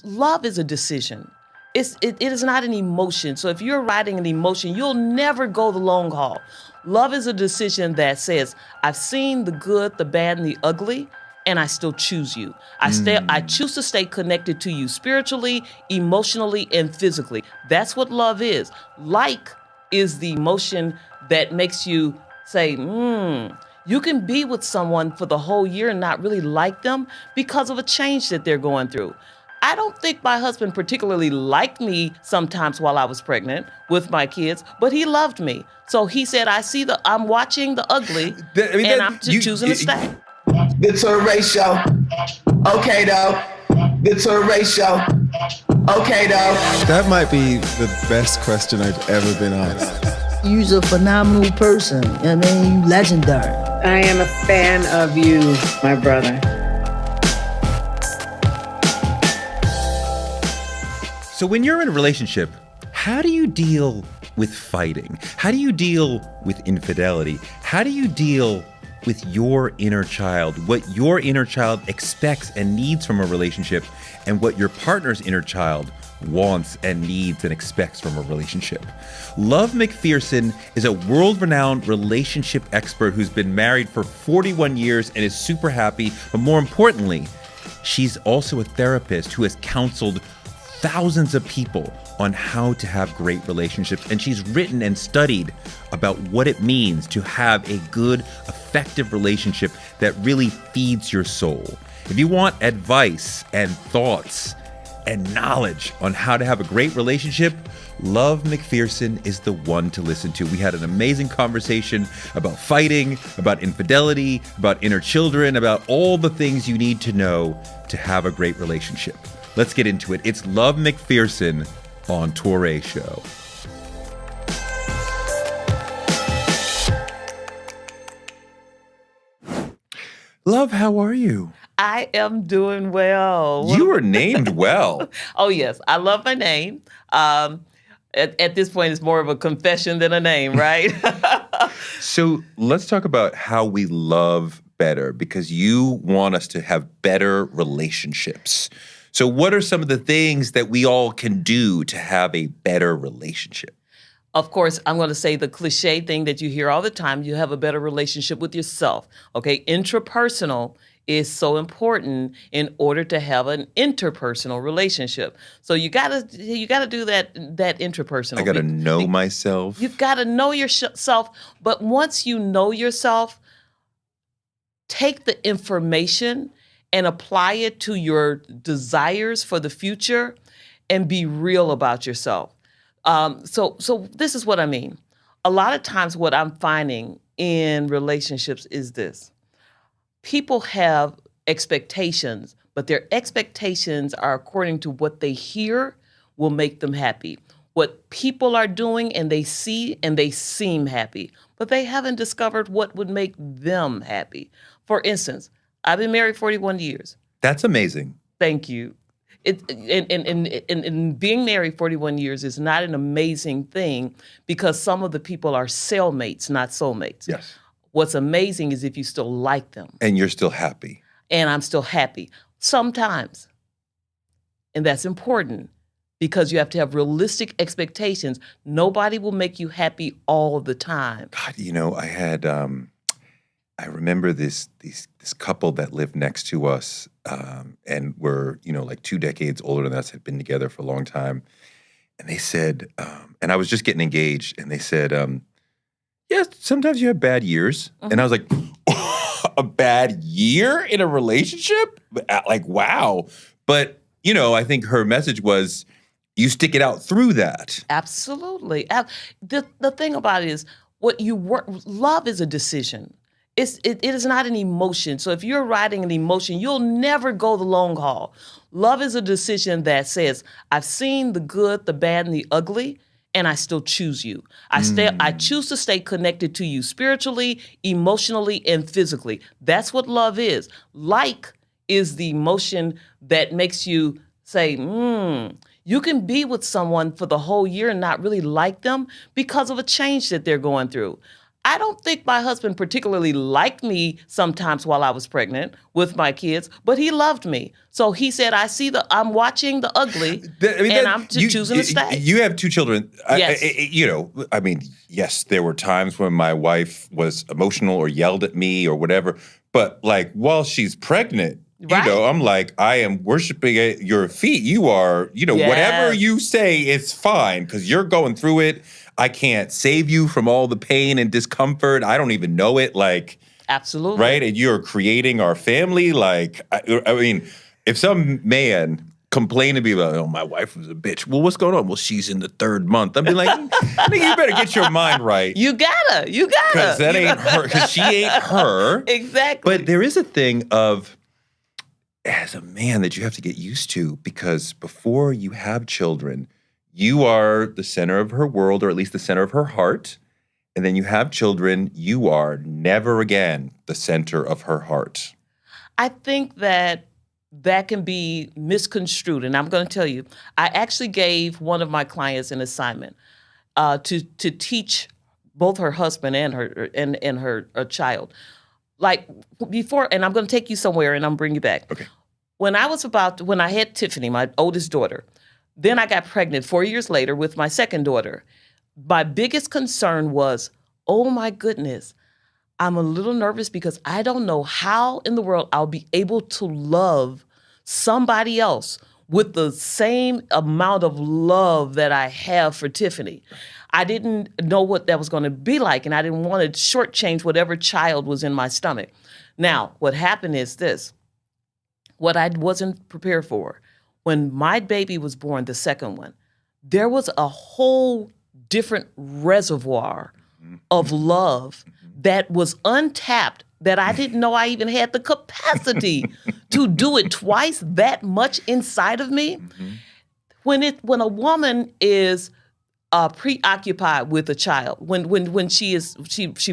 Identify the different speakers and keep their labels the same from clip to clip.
Speaker 1: Love is a decision. It is not an emotion. So if you're riding an emotion, you'll never go the long haul. Love is a decision that says, I've seen the good, the bad, and the ugly, and I still choose you. I choose to stay connected to you spiritually, emotionally, and physically. That's what love is. Like is the emotion that makes you say, you can be with someone for the whole year and not really like them because of a change that they're going through. I don't think my husband particularly liked me sometimes while I was pregnant with my kids, but he loved me. So he said, I'm watching the ugly, and I'm choosing to stay.
Speaker 2: The Toure Show. Okay, though. The Toure Show. Okay, though.
Speaker 3: That might be the best question I've ever been asked.
Speaker 4: You're a phenomenal person. I mean, you legendary.
Speaker 5: I am a fan of you, my brother.
Speaker 6: So when you're in a relationship, how do you deal with fighting? How do you deal with infidelity? How do you deal with your inner child, what your inner child expects and needs from a relationship, and what your partner's inner child wants and needs and expects from a relationship? Love McPherson is a world-renowned relationship expert who's been married for 41 years and is super happy, but more importantly, she's also a therapist who has counseled thousands of people on how to have great relationships. And she's written and studied about what it means to have a good, effective relationship that really feeds your soul. If you want advice and thoughts and knowledge on how to have a great relationship, Love McPherson is the one to listen to. We had an amazing conversation about fighting, about infidelity, about inner children, about all the things you need to know to have a great relationship. Let's get into it. It's Love McPherson on Toure Show. Love, how are you?
Speaker 1: I am doing well.
Speaker 6: You were named well.
Speaker 1: Oh, yes. I love my name. At this point, it's more of a confession than a name, right?
Speaker 6: So let's talk about how we love better, because you want us to have better relationships. So what are some of the things that we all can do to have a better relationship?
Speaker 1: Of course, I'm going to say the cliche thing that you hear all the time, you have a better relationship with yourself. Okay, intrapersonal is so important in order to have an interpersonal relationship. So you gotta do that intrapersonal.
Speaker 6: I gotta know myself.
Speaker 1: You've got to know yourself, but once you know yourself, take the information and apply it to your desires for the future and be real about yourself. So this is what I mean. A lot of times what I'm finding in relationships is this. People have expectations, but their expectations are according to what they hear will make them happy. What people are doing and they see and they seem happy, but they haven't discovered what would make them happy. For instance, I've been married 41 years.
Speaker 6: That's amazing.
Speaker 1: Thank you. And being married 41 years is not an amazing thing because some of the people are cellmates, not soulmates.
Speaker 6: Yes.
Speaker 1: What's amazing is if you still like them.
Speaker 6: And you're still happy.
Speaker 1: And I'm still happy. Sometimes. And that's important because you have to have realistic expectations. Nobody will make you happy all the time.
Speaker 6: God, you know, I had, I remember this couple that lived next to us and were, you know, like 2 decades older than us, had been together for a long time. And they said, and I was just getting engaged, and they said, yeah, sometimes you have bad years. Mm-hmm. And I was like, a bad year in a relationship? Like, wow. But, you know, I think her message was, you stick it out through that.
Speaker 1: Absolutely. The thing about it is, love is a decision. It is not an emotion. So if you're riding an emotion, you'll never go the long haul. Love is a decision that says, I've seen the good, the bad, and the ugly, and I still choose you. I choose to stay connected to you spiritually, emotionally, and physically. That's what love is. Like is the emotion that makes you say, you can be with someone for the whole year and not really like them because of a change that they're going through. I don't think my husband particularly liked me sometimes while I was pregnant with my kids, but he loved me. So he said, I'm watching the ugly, and I'm choosing to stay.
Speaker 6: You have 2 children.
Speaker 1: Yes.
Speaker 6: Yes, there were times when my wife was emotional or yelled at me or whatever. But like while she's pregnant,
Speaker 1: Right.
Speaker 6: I'm like, I am worshiping at your feet. You are, whatever you say is fine because you're going through it. I can't save you from all the pain and discomfort. I don't even know it. Like,
Speaker 1: Absolutely.
Speaker 6: right? And you're creating our family. Like, I mean, if some man complained to me about, oh, my wife was a bitch. Well, what's going on? Well, she's in the 3rd month. I'd be like, nigga, you better get your mind right.
Speaker 1: You gotta.
Speaker 6: Because that ain't her. Because she ain't her.
Speaker 1: Exactly.
Speaker 6: But there is a thing of, as a man, that you have to get used to, because before you have children, you are the center of her world, or at least the center of her heart. And then you have children, you are never again the center of her heart.
Speaker 1: I think that can be misconstrued. And I'm going to tell you, I actually gave one of my clients an assignment to teach both her husband and her child. Like before, and I'm going to take you somewhere and I'm bring you back.
Speaker 6: Okay.
Speaker 1: When I had Tiffany, my oldest daughter, then I got pregnant 4 years later with my second daughter. My biggest concern was, oh my goodness, I'm a little nervous because I don't know how in the world I'll be able to love somebody else with the same amount of love that I have for Tiffany. I didn't know what that was going to be like, and I didn't want to shortchange whatever child was in my stomach. Now, what happened is this. What I wasn't prepared for. When my baby was born, the second one, there was a whole different reservoir of love that was untapped that I didn't know I even had the capacity to do it twice that much inside of me. When a woman is preoccupied with a child, when she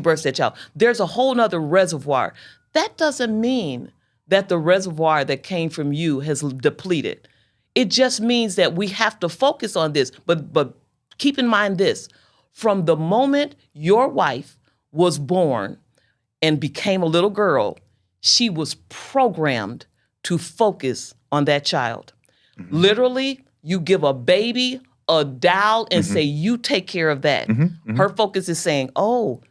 Speaker 1: births that child, there's a whole nother reservoir. That doesn't mean that the reservoir that came from you has depleted. It just means that we have to focus on this. But keep in mind this, from the moment your wife was born and became a little girl, she was programmed to focus on that child. Literally, you give a baby a doll and say, you take care of that. Her focus is saying, oh,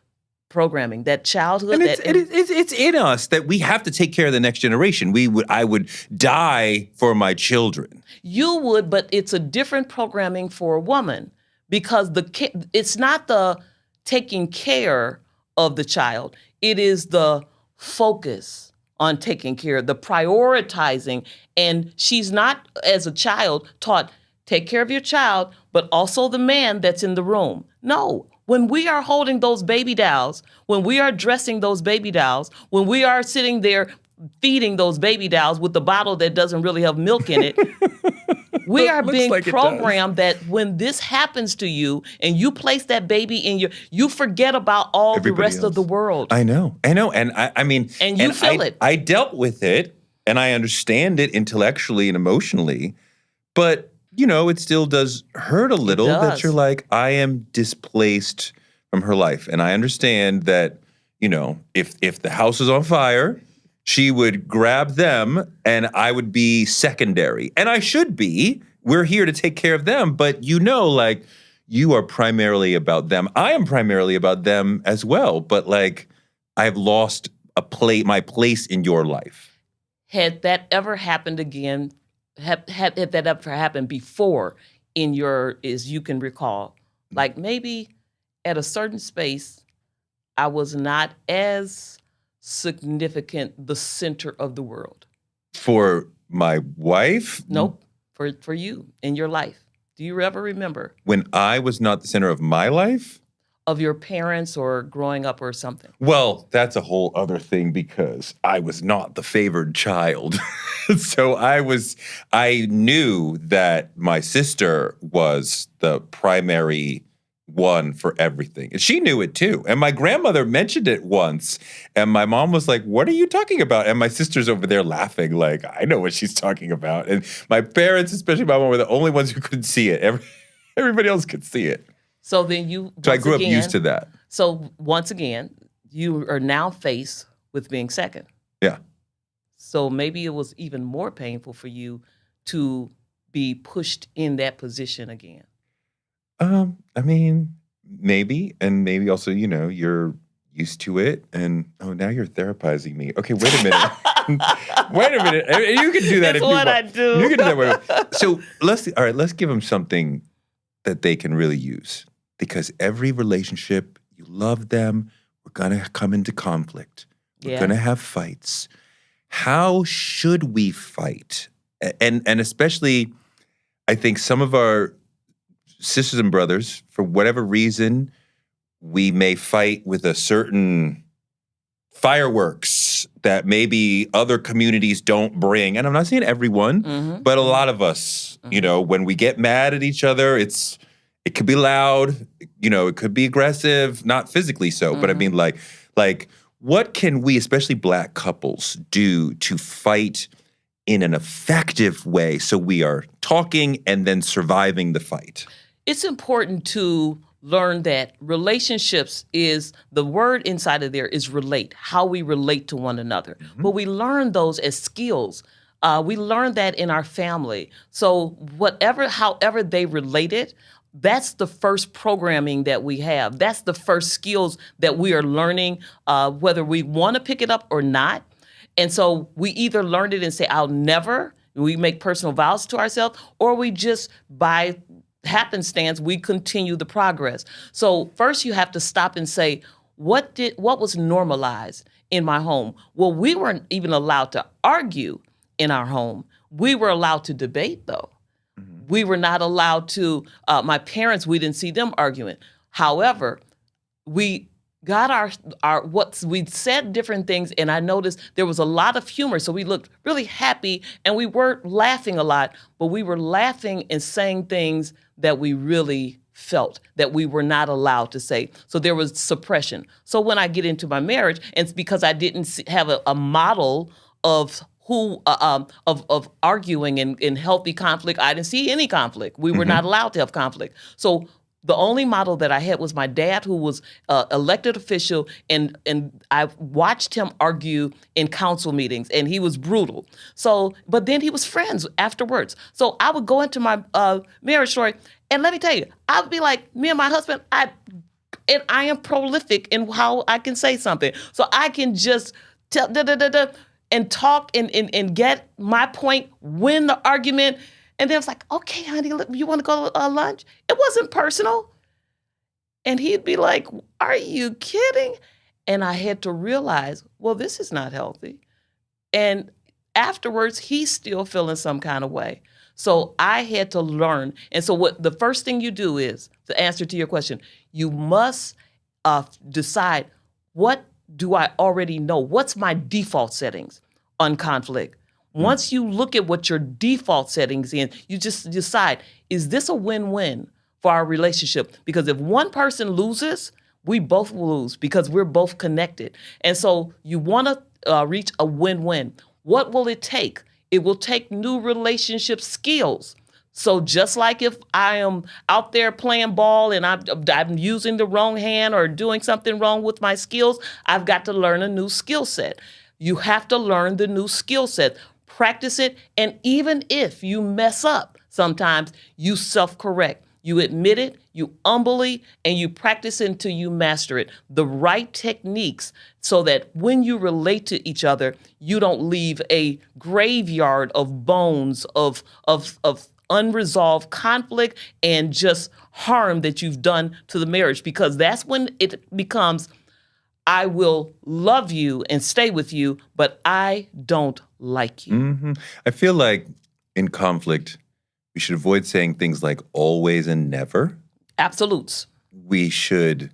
Speaker 1: programming, that childhood.
Speaker 6: And it's in us that we have to take care of the next generation. I would die for my children.
Speaker 1: You would, but it's a different programming for a woman because it's not the taking care of the child. It is the focus on taking care, the prioritizing. And she's not, as a child, taught, take care of your child, but also the man that's in the room. No. When we are holding those baby dolls, when we are dressing those baby dolls, when we are sitting there feeding those baby dolls with the bottle that doesn't really have milk in it, we are being programmed that when this happens to you and you place that baby in you forget about all the rest of the world.
Speaker 6: I know. And I mean,
Speaker 1: and you feel it.
Speaker 6: I dealt with it and I understand it intellectually and emotionally, but it still does hurt a little that you're like, I am displaced from her life. And I understand that, if the house is on fire, she would grab them and I would be secondary. And I should be. We're here to take care of them. But you are primarily about them. I am primarily about them as well. But I've lost my place in your life.
Speaker 1: Had that ever happened again, had that ever happened before in as you can recall, maybe at a certain space, I was not as significant, the center of the world.
Speaker 6: For my wife?
Speaker 1: Nope, for you in your life. Do you ever remember?
Speaker 6: When I was not the center of my life?
Speaker 1: Of your parents or growing up or something?
Speaker 6: Well, that's a whole other thing because I was not the favored child. So I knew that my sister was the primary one for everything. And she knew it too. And my grandmother mentioned it once. And my mom was like, what are you talking about? And my sister's over there laughing like, I know what she's talking about. And my parents, especially my mom, were the only ones who couldn't see it. Everybody else could see it.
Speaker 1: So then you.
Speaker 6: So I grew up used to that.
Speaker 1: So once again, you are now faced with being second.
Speaker 6: Yeah.
Speaker 1: So maybe it was even more painful for you to be pushed in that position again.
Speaker 6: I mean, maybe, and maybe also, you're used to it, and now you're therapizing me. Okay, wait a minute. Wait a minute. You can do that.
Speaker 1: That's
Speaker 6: if you
Speaker 1: what
Speaker 6: want.
Speaker 1: I do.
Speaker 6: You can do that. So let's give them something that they can really use, because every relationship, you love them. We're gonna come into conflict. We're gonna have fights. How should we fight? And especially, I think some of our sisters and brothers, for whatever reason, we may fight with a certain fireworks that maybe other communities don't bring. And I'm not saying everyone, but a lot of us, when we get mad at each other, it could be loud, it could be aggressive, not physically so, but I mean like what can we, especially Black couples, do to fight in an effective way so we are talking and then surviving the fight?
Speaker 1: It's important to learn that relationships is, the word inside of there is relate, how we relate to one another. But we learn those as skills. We learn that in our family. So however they related, that's the first programming that we have. That's the first skills that we are learning, whether we want to pick it up or not. And so we either learned it and say, I'll never, we make personal vows to ourselves, or we just, by happenstance, we continue the progress. So first you have to stop and say, what was normalized in my home? Well, we weren't even allowed to argue in our home. We were allowed to debate, though. We were not allowed to, my parents, we didn't see them arguing. However, we got we said different things, and I noticed there was a lot of humor. So we looked really happy, and we weren't laughing a lot, but we were laughing and saying things that we really felt that we were not allowed to say. So there was suppression. So when I get into my marriage, and it's because I didn't have a model of of arguing in healthy conflict. I didn't see any conflict. We were not allowed to have conflict. So the only model that I had was my dad, who was elected official, and I watched him argue in council meetings, and he was brutal. So, but then he was friends afterwards. So I would go into my marriage story, and let me tell you, I would be like, me and my husband, I am prolific in how I can say something. So I can just tell and talk and get my point, win the argument. And then it's like, okay, honey, you want to go to lunch? It wasn't personal. And he'd be like, are you kidding? And I had to realize, well, this is not healthy. And afterwards, he's still feeling some kind of way. So I had to learn. And so what the first thing you do is, to answer to your question, you must decide, what do I already know? What's my default settings on conflict? Once you look at what your default settings in, you just decide, is this a win-win for our relationship? Because if one person loses, we both lose because we're both connected. And so you want to reach a win-win. What will it take? It will take new relationship skills. So just like if I am out there playing ball and I'm using the wrong hand or doing something wrong with my skills, I've got to learn a new skill set. You have to learn the new skill set, practice it, and even if you mess up, sometimes you self-correct. You admit it, you humbly, and you practice until you master it. The right techniques so that when you relate to each other, you don't leave a graveyard of bones of unresolved conflict and just harm that you've done to the marriage, because that's when it becomes, I will love you and stay with you, but I don't like you.
Speaker 6: I feel like in conflict, we should avoid saying things like always and never.
Speaker 1: Absolutes.
Speaker 6: We should,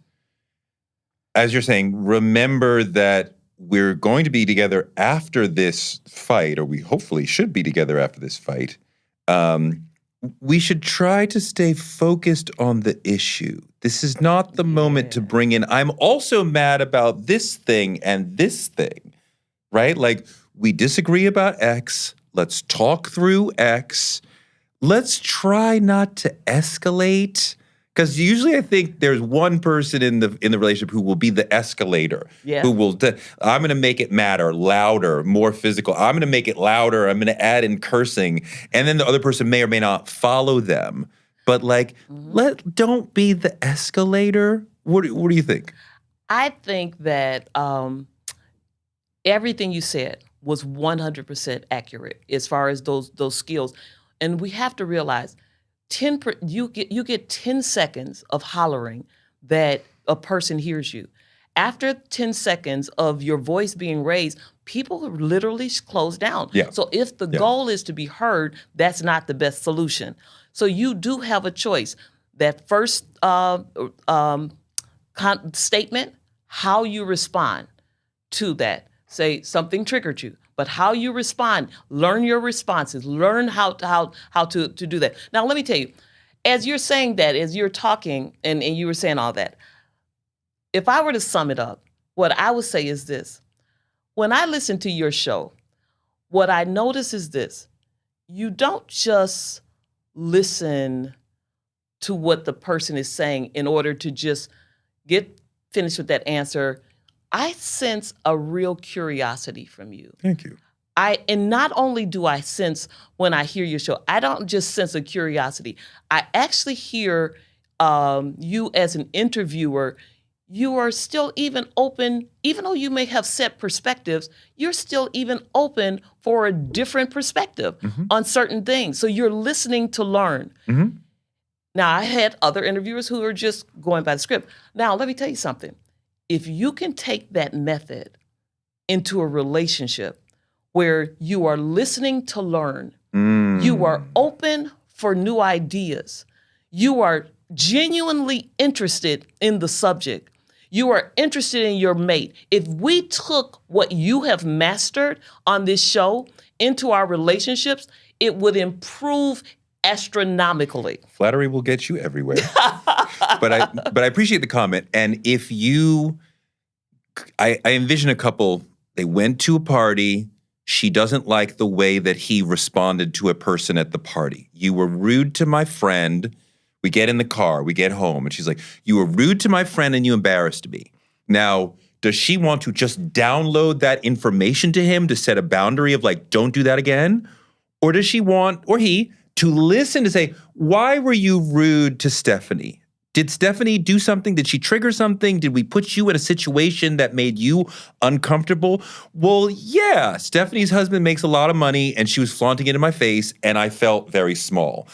Speaker 6: as you're saying, remember that we're going to be together after this fight, or we hopefully should be together after this fight. We should try to stay focused on the issue. This is not the moment to bring in, I'm also mad about this thing and this thing, right? Like, we disagree about X. Let's talk through X. Let's try not to escalate Because usually I think there's one person in the relationship who will be the escalator.
Speaker 1: Yeah.
Speaker 6: Who will, I'm going to make it matter, louder, more physical. I'm going to make it louder. I'm going to add in cursing. And then the other person may or may not follow them. But like, don't be the escalator. What do you think?
Speaker 1: I think that everything you said was 100% accurate as far as those skills. And we have to realize you get 10 seconds of hollering that a person hears you. After 10 seconds of your voice being raised, people literally close down.
Speaker 6: Yeah.
Speaker 1: So if the goal is to be heard, that's not the best solution. So you do have a choice. That first statement, how you respond to that. Say something triggered you, but how you respond, learn your responses, learn how to do that. Now, let me tell you, as you're saying that, as you're talking and you were saying all that, if I were to sum it up, what I would say is this. When I listen to your show, what I notice is this. You don't just listen to what the person is saying in order to just get finished with that answer. I sense a real curiosity from you.
Speaker 6: Thank you.
Speaker 1: And not only do I sense when I hear your show, I don't just sense a curiosity. I actually hear you as an interviewer, you are still even open, even though you may have set perspectives, you're still even open for a different perspective on certain things. So you're listening to learn.
Speaker 6: Mm-hmm.
Speaker 1: Now, I had other interviewers who are just going by the script. Now, let me tell you something. If you can take that method into a relationship where you are listening to learn, you are open for new ideas, you are genuinely interested in the subject, you are interested in your mate. If we took what you have mastered on this show into our relationships, it would improve astronomically.
Speaker 6: Flattery will get you everywhere. but I appreciate the comment. And if I envision a couple, they went to a party. She doesn't like the way that he responded to a person at the party. You were rude to my friend. We get in the car, we get home, and she's like, you were rude to my friend and you embarrassed me. Now, does she want to just download that information to him to set a boundary of like, don't do that again? Or does she want, or he, to listen to say, why were you rude to Stephanie? Did Stephanie do something? Did she trigger something? Did we put you in a situation that made you uncomfortable? Well, yeah, Stephanie's husband makes a lot of money and she was flaunting it in my face and I felt very small.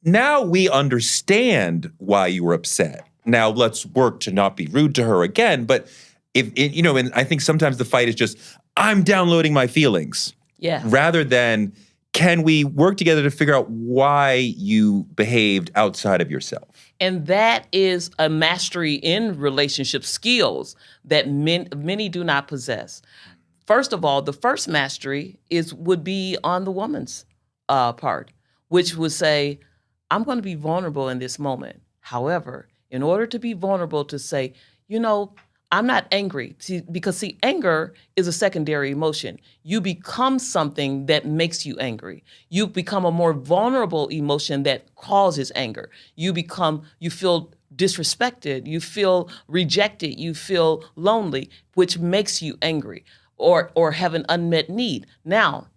Speaker 6: Now we understand why you were upset. Now let's work to not be rude to her again. But and I think sometimes the fight is just, I'm downloading my feelings.
Speaker 1: Yeah.
Speaker 6: Rather than, can we work together to figure out why you behaved outside of yourself?
Speaker 1: And that is a mastery in relationship skills that many do not possess. First of all, the first mastery would be on the woman's part, which would say, I'm going to be vulnerable in this moment. However, in order to be vulnerable, to say, I'm not angry, because anger is a secondary emotion. You become something that makes you angry. You become a more vulnerable emotion that causes anger. You feel disrespected, you feel rejected, you feel lonely, which makes you angry or have an unmet need. Now,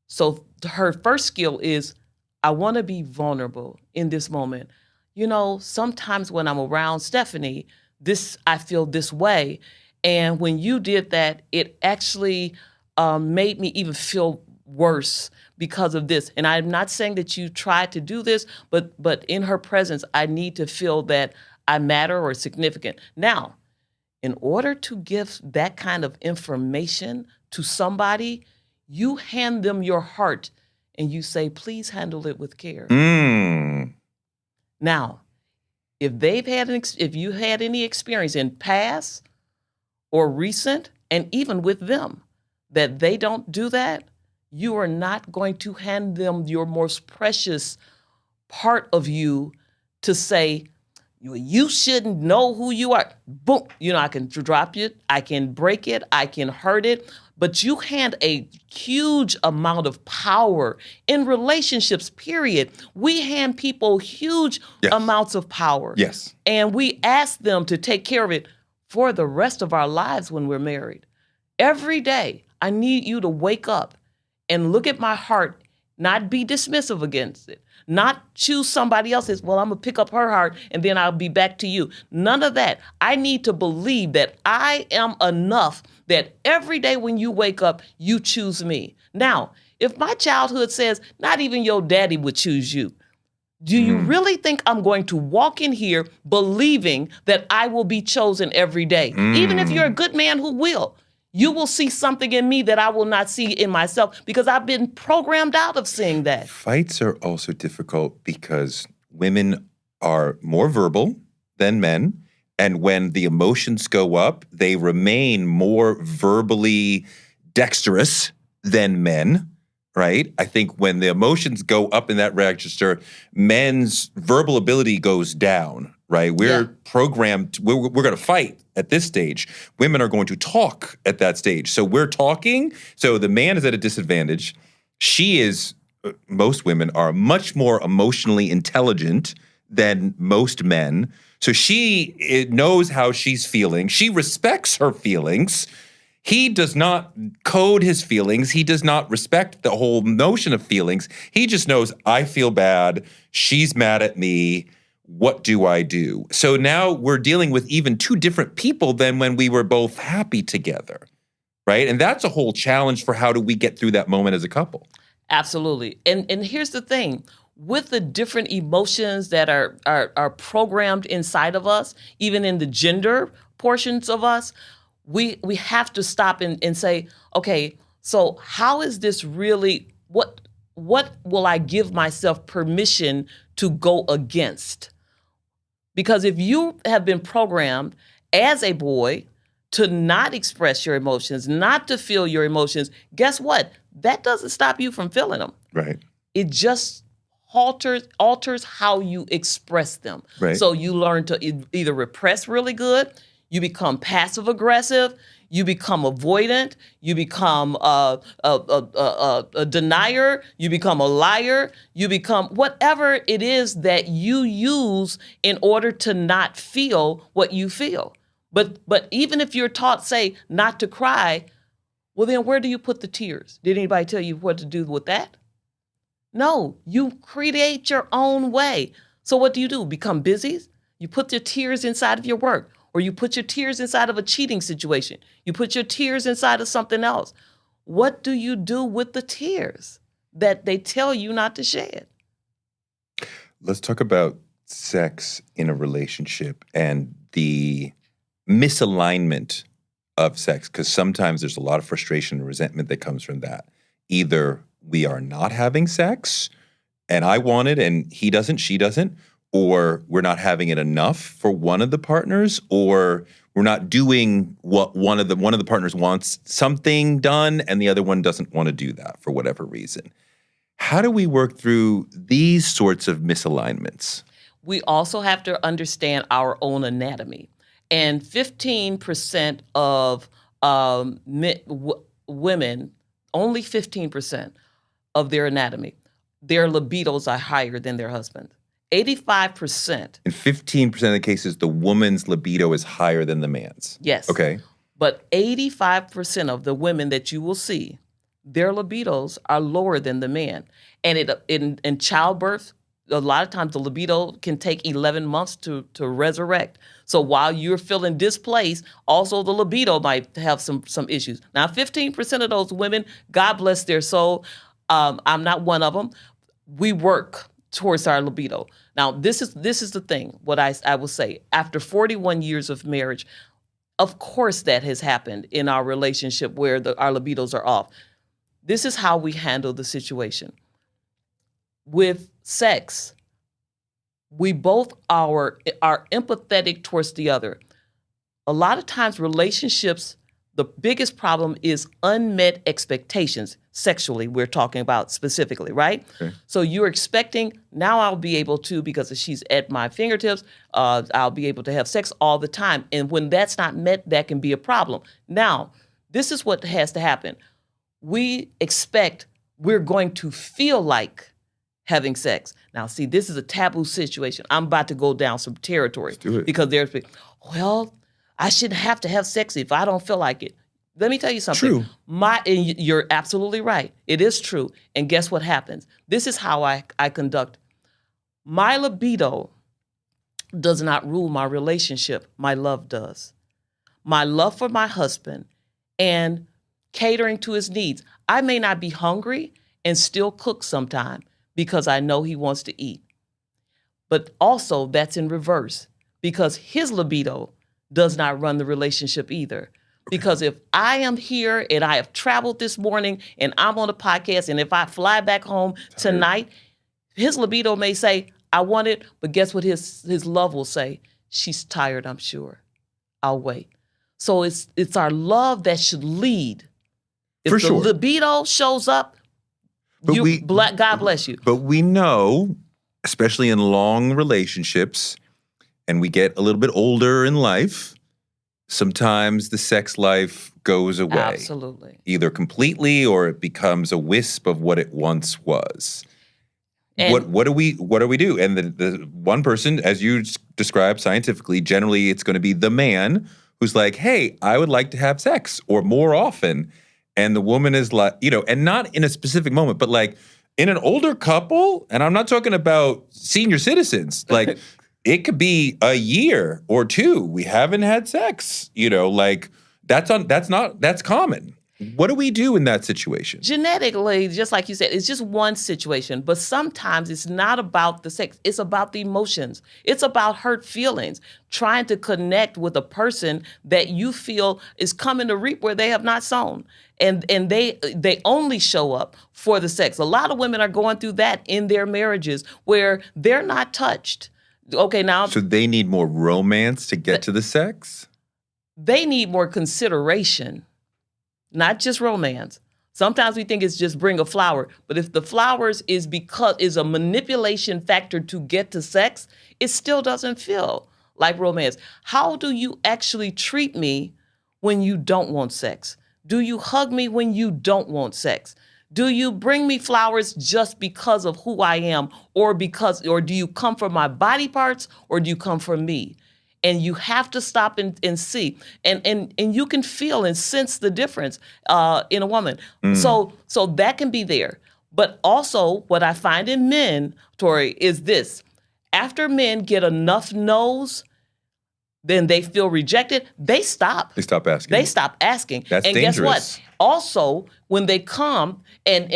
Speaker 1: so her first skill is, I want to be vulnerable in this moment. Sometimes when I'm around Stephanie, I feel this way. And when you did that, it actually made me even feel worse because of this. And I'm not saying that you tried to do this, but in her presence, I need to feel that I matter or significant. Now, in order to give that kind of information to somebody, you hand them your heart and you say, please handle it with care. Now, if you had any experience in past or recent, and even with them, that they don't do that, you are not going to hand them your most precious part of you to say, You shouldn't know who you are. Boom. I can drop it. I can break it. I can hurt it. But you hand a huge amount of power in relationships, period. We hand people huge amounts of power.
Speaker 6: Yes.
Speaker 1: And we ask them to take care of it for the rest of our lives when we're married. Every day, I need you to wake up and look at my heart, not be dismissive against it. Not choose somebody else's, well, I'm going to pick up her heart and then I'll be back to you. None of that. I need to believe that I am enough that every day when you wake up, you choose me. Now, if my childhood says not even your daddy would choose you, do you really think I'm going to walk in here believing that I will be chosen every day? Even if you're a good man who will. You will see something in me that I will not see in myself because I've been programmed out of seeing that.
Speaker 6: Fights are also difficult because women are more verbal than men. And when the emotions go up, they remain more verbally dexterous than men, right? I think when the emotions go up in that register, men's verbal ability goes down, right? We're programmed, we're going to fight at this stage. Women are going to talk at that stage. So we're talking. So the man is at a disadvantage. She is, most women are much more emotionally intelligent than most men. So she knows how she's feeling. She respects her feelings. He does not code his feelings. He does not respect the whole notion of feelings. He just knows, I feel bad. She's mad at me. What do I do? So now we're dealing with even two different people than when we were both happy together, right? And that's a whole challenge for how do we get through that moment as a couple.
Speaker 1: Absolutely. And here's the thing. With the different emotions that are programmed inside of us, even in the gender portions of us, we have to stop and say, okay, so how is this really, what will I give myself permission to go against? Because if you have been programmed as a boy to not express your emotions, not to feel your emotions, guess what? That doesn't stop you from feeling them.
Speaker 6: Right.
Speaker 1: It just alters how you express them.
Speaker 6: Right.
Speaker 1: So you learn to either repress really good, you become passive aggressive, you become avoidant, you become a denier, you become a liar, you become whatever it is that you use in order to not feel what you feel. But even if you're taught, say, not to cry, well, then where do you put the tears? Did anybody tell you what to do with that? No, you create your own way. So what do? Become busy? You put your tears inside of your work. Or you put your tears inside of a cheating situation. You put your tears inside of something else. What do you do with the tears that they tell you not to shed?
Speaker 6: Let's talk about sex in a relationship and the misalignment of sex, because sometimes there's a lot of frustration and resentment that comes from that. Either we are not having sex and I want it and he doesn't, she doesn't, or we're not having it enough for one of the partners, or we're not doing what one of the partners wants something done and the other one doesn't want to do that for whatever reason. How do we work through these sorts of misalignments?
Speaker 1: We also have to understand our own anatomy. And 15% of women, only 15% of their anatomy, their libidos are higher than their husband. 85%.
Speaker 6: In 15% of the cases, the woman's libido is higher than the man's.
Speaker 1: Yes.
Speaker 6: Okay.
Speaker 1: But 85% of the women that you will see, their libidos are lower than the man. And in childbirth, a lot of times the libido can take 11 months to resurrect. So while you're feeling displaced, also the libido might have some issues. Now, 15% of those women, God bless their soul, I'm not one of them, we work towards our libido. Now, this is the thing, what I will say. After 41 years of marriage, of course that has happened in our relationship where our libidos are off. This is how we handle the situation. With sex, we both are empathetic towards the other. A lot of times relationships, The biggest problem is unmet expectations. Sexually, we're talking about specifically, right?
Speaker 6: Okay.
Speaker 1: So you're expecting, now I'll be able to, because she's at my fingertips, I'll be able to have sex all the time. And when that's not met, that can be a problem. Now, this is what has to happen. We expect we're going to feel like having sex. Now, see, this is a taboo situation. I'm about to go down some territory.
Speaker 3: Let's do it.
Speaker 1: Because there's, well, I shouldn't have to have sex if I don't feel like it. Let me tell you something.
Speaker 3: True.
Speaker 1: And you're absolutely right. It is true. And guess what happens? This is how I conduct. My libido does not rule my relationship. My love does. My love for my husband and catering to his needs. I may not be hungry and still cook sometime because I know he wants to eat. But also that's in reverse because his libido does not run the relationship either. Because if I am here and I have traveled this morning and I'm on a podcast and if I fly back home tonight, his libido may say, I want it, but guess what his love will say? She's tired, I'm sure. I'll wait. So it's our love that should lead. If
Speaker 6: For
Speaker 1: the
Speaker 6: sure.
Speaker 1: libido shows up,
Speaker 6: But
Speaker 1: God bless you.
Speaker 6: But we know, especially in long relationships, and we get a little bit older in life, sometimes the sex life goes away.
Speaker 1: Absolutely.
Speaker 6: Either completely or it becomes a wisp of what it once was.
Speaker 1: And-
Speaker 6: What do we do? And the one person, as you described scientifically, generally it's going to be the man who's like, hey, I would like to have sex or more often. And the woman is like, and not in a specific moment, but like in an older couple, and I'm not talking about senior citizens, like it could be a year or two. We haven't had sex, that's common. What do we do in that situation?
Speaker 1: Genetically, just like you said, it's just one situation. But sometimes it's not about the sex. It's about the emotions. It's about hurt feelings, trying to connect with a person that you feel is coming to reap where they have not sown. And they only show up for the sex. A lot of women are going through that in their marriages where they're not touched. Okay, now
Speaker 6: So they need more romance to get to the sex?
Speaker 1: they need more consideration. Not just romance. Sometimes we think it's just bring a flower, but if the flowers is a manipulation factor to get to sex, it still doesn't feel like romance. How do you actually treat me when you don't want sex? Do you hug me when you don't want sex? Do you bring me flowers just because of who I am or do you come for my body parts or do you come for me? And you have to stop and see, and you can feel and sense the difference in a woman. So that can be there. But also, what I find in men, Toure, is this: after men get enough no's, then they feel rejected. They stop.
Speaker 6: They stop asking.
Speaker 1: They stop asking.
Speaker 6: That's
Speaker 1: and
Speaker 6: dangerous.
Speaker 1: Guess what? Also, when they come and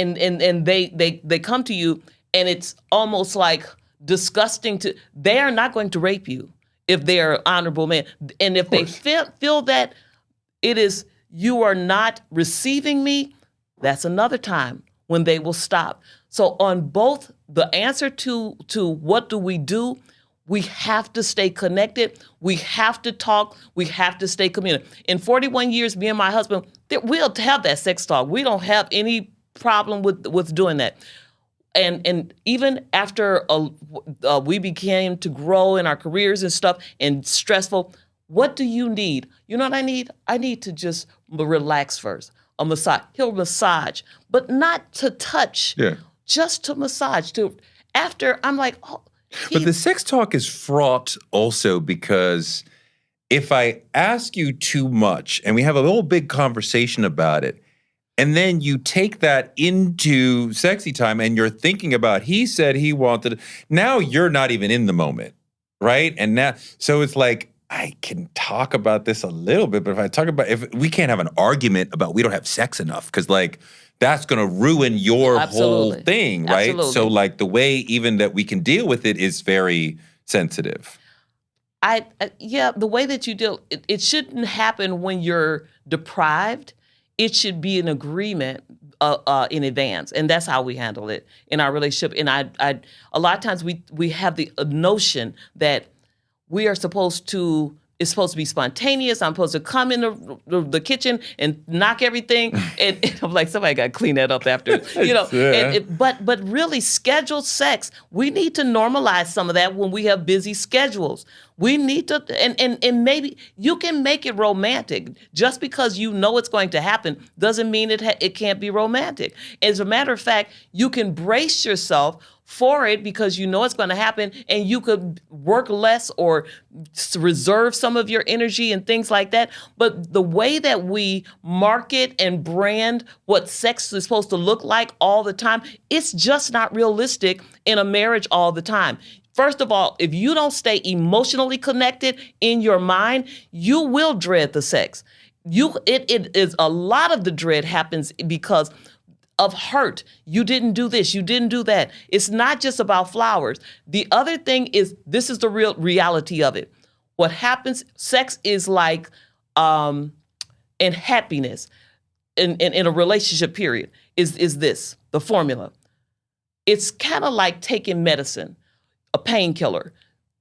Speaker 1: they come to you, and it's almost like disgusting they are not going to rape you. If they're honorable men. And if they feel that it is, you are not receiving me, that's another time when they will stop. So on both the answer to what do, we have to stay connected. We have to talk. We have to stay committed. In 41 years, me and my husband, we'll have that sex talk. We don't have any problem with doing that. And even after we began to grow in our careers and stuff and stressful, what do you need? You know what I need? I need to just relax first. A massage. He'll massage, but not to touch.
Speaker 6: Yeah.
Speaker 1: Just to massage. After, I'm like, oh.
Speaker 6: But the sex talk is fraught also because if I ask you too much and we have a whole big conversation about it, and then you take that into sexy time and you're thinking about, he said he wanted, now you're not even in the moment, right? And now, so it's like, I can talk about this a little bit, but if we can't have an argument about we don't have sex enough, because like, that's going to ruin your whole thing, right?
Speaker 1: Absolutely.
Speaker 6: So like the way even that we can deal with it is very sensitive.
Speaker 1: The way that you deal, it shouldn't happen when you're deprived. It should be an agreement in advance, and that's how we handle it in our relationship. And a lot of times we have the notion that we are supposed to, It's supposed to be spontaneous. I'm supposed to come in the kitchen and knock everything. And I'm like, somebody got to clean that up after, but really scheduled sex, we need to normalize some of that when we have busy schedules. We need to, and maybe you can make it romantic. Just because you know it's going to happen doesn't mean it can't be romantic. As a matter of fact, you can brace yourself for it because you know it's going to happen, and you could work less or reserve some of your energy and things like that. But the way that we market and brand what sex is supposed to look like all the time, it's just not realistic in a marriage all the time. First of all, if you don't stay emotionally connected in your mind, you will dread the sex. It is a lot of the dread happens because of hurt. You didn't do this, you didn't do that. It's not just about flowers. The other thing is, this is the real reality of it. What happens, sex is like, and happiness in a relationship period is this, the formula. It's kind of like taking medicine, a painkiller.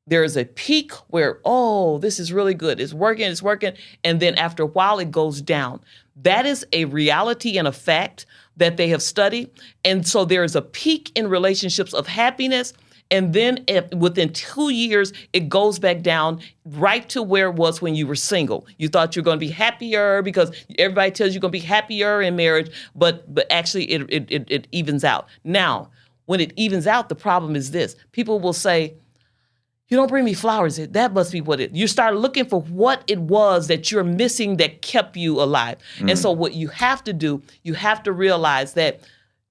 Speaker 1: There's a peak where, oh, this is really good. It's working. And then after a while, it goes down. That is a reality and a fact that they have studied. And so there is a peak in relationships of happiness. And then within 2 years, it goes back down right to where it was when you were single. You thought you were going to be happier because everybody tells you you're going to be happier in marriage, but actually it evens out. Now, when it evens out, the problem is this. People will say, you don't bring me flowers. That must be what it is. You start looking for what it was that you're missing that kept you alive. And so what you have to do, you have to realize that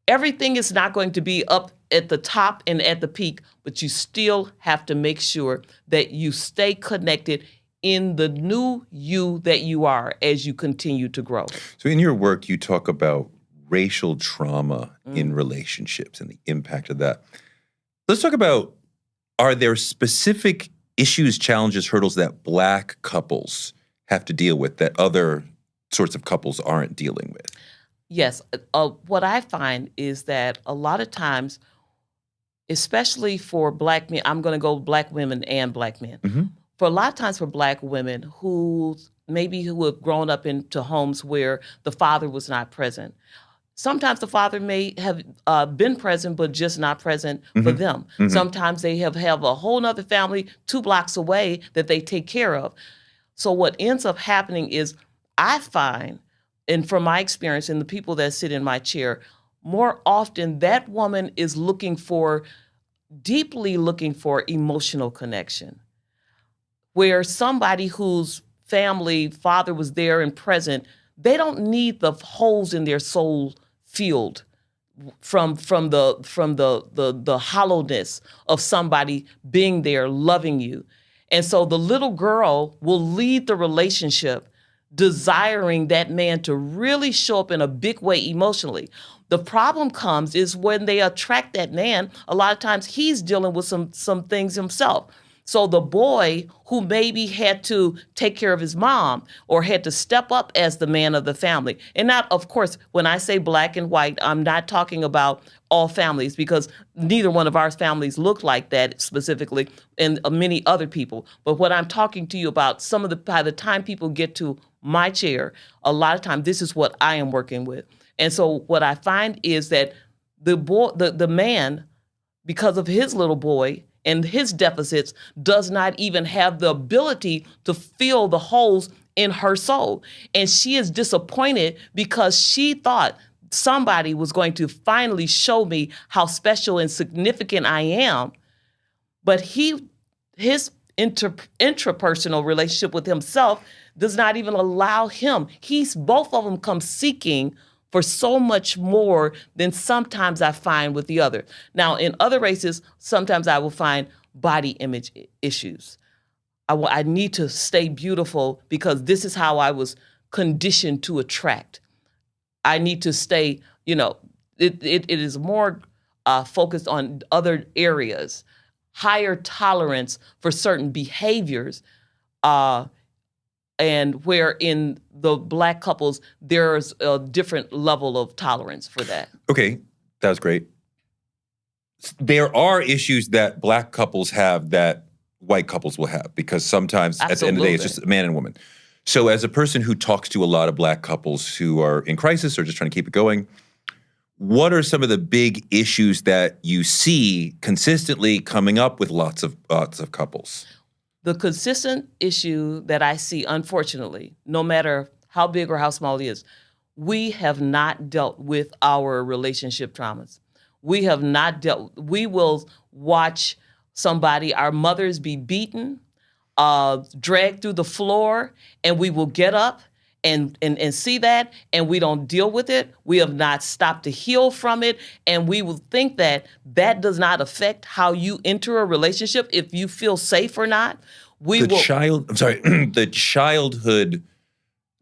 Speaker 1: everything is not going to be up at the top and at the peak, but you still have to make sure that you stay connected in the new you that you are as you continue to grow.
Speaker 6: So in your work, you talk about racial trauma in relationships and the impact of that. Let's talk about, are there specific issues, challenges, hurdles that Black couples have to deal with that other sorts of couples aren't dealing with?
Speaker 1: Yes. What I find is that a lot of times, especially for Black men, I'm going to go Black women and Black men. Mm-hmm. For a lot of times for Black women who have grown up into homes where the father was not present, sometimes the father may have been present, but just not present for them. Mm-hmm. Sometimes they have a whole other family 2 blocks away that they take care of. So what ends up happening is, I find, and from my experience and the people that sit in my chair, more often that woman is deeply looking for emotional connection, where somebody whose father was there and present, they don't need the holes in their soul filled from the hollowness of somebody being there loving you. And so the little girl will lead the relationship desiring that man to really show up in a big way emotionally. The problem comes is when they attract that man, a lot of times he's dealing with some things himself. So the boy who maybe had to take care of his mom or had to step up as the man of the family. And not, of course, when I say Black and white, I'm not talking about all families, because neither one of our families look like that specifically, and many other people. But what I'm talking to you about, by the time people get to my chair, a lot of time this is what I am working with. And so what I find is that the man, because of his little boy and his deficits, does not even have the ability to fill the holes in her soul. And she is disappointed because she thought somebody was going to finally show me how special and significant I am. But his intrapersonal relationship with himself does not even allow him. Both of them come seeking for so much more than sometimes I find with the other. Now, in other races, sometimes I will find body image issues. I need to stay beautiful because this is how I was conditioned to attract. I need to stay, it is more focused on other areas, higher tolerance for certain behaviors, and where in the Black couples, there's a different level of tolerance for that.
Speaker 6: Okay, that was great. There are issues that Black couples have that white couples will have, because sometimes at the end of the day, it's
Speaker 1: Absolutely.
Speaker 6: just a man and woman. So as a person who talks to a lot of black couples who are in crisis or just trying to keep it going, what are some of the big issues that you see consistently coming up with lots of couples?
Speaker 1: The consistent issue that I see, unfortunately, no matter how big or how small it is, we have not dealt with our relationship traumas. We have not we will watch somebody, our mothers be beaten, dragged through the floor, and we will get up and see that, and we don't deal with it. We have not stopped to heal from it, and we will think that that does not affect how you enter a relationship, if you feel safe or not.
Speaker 6: The childhood,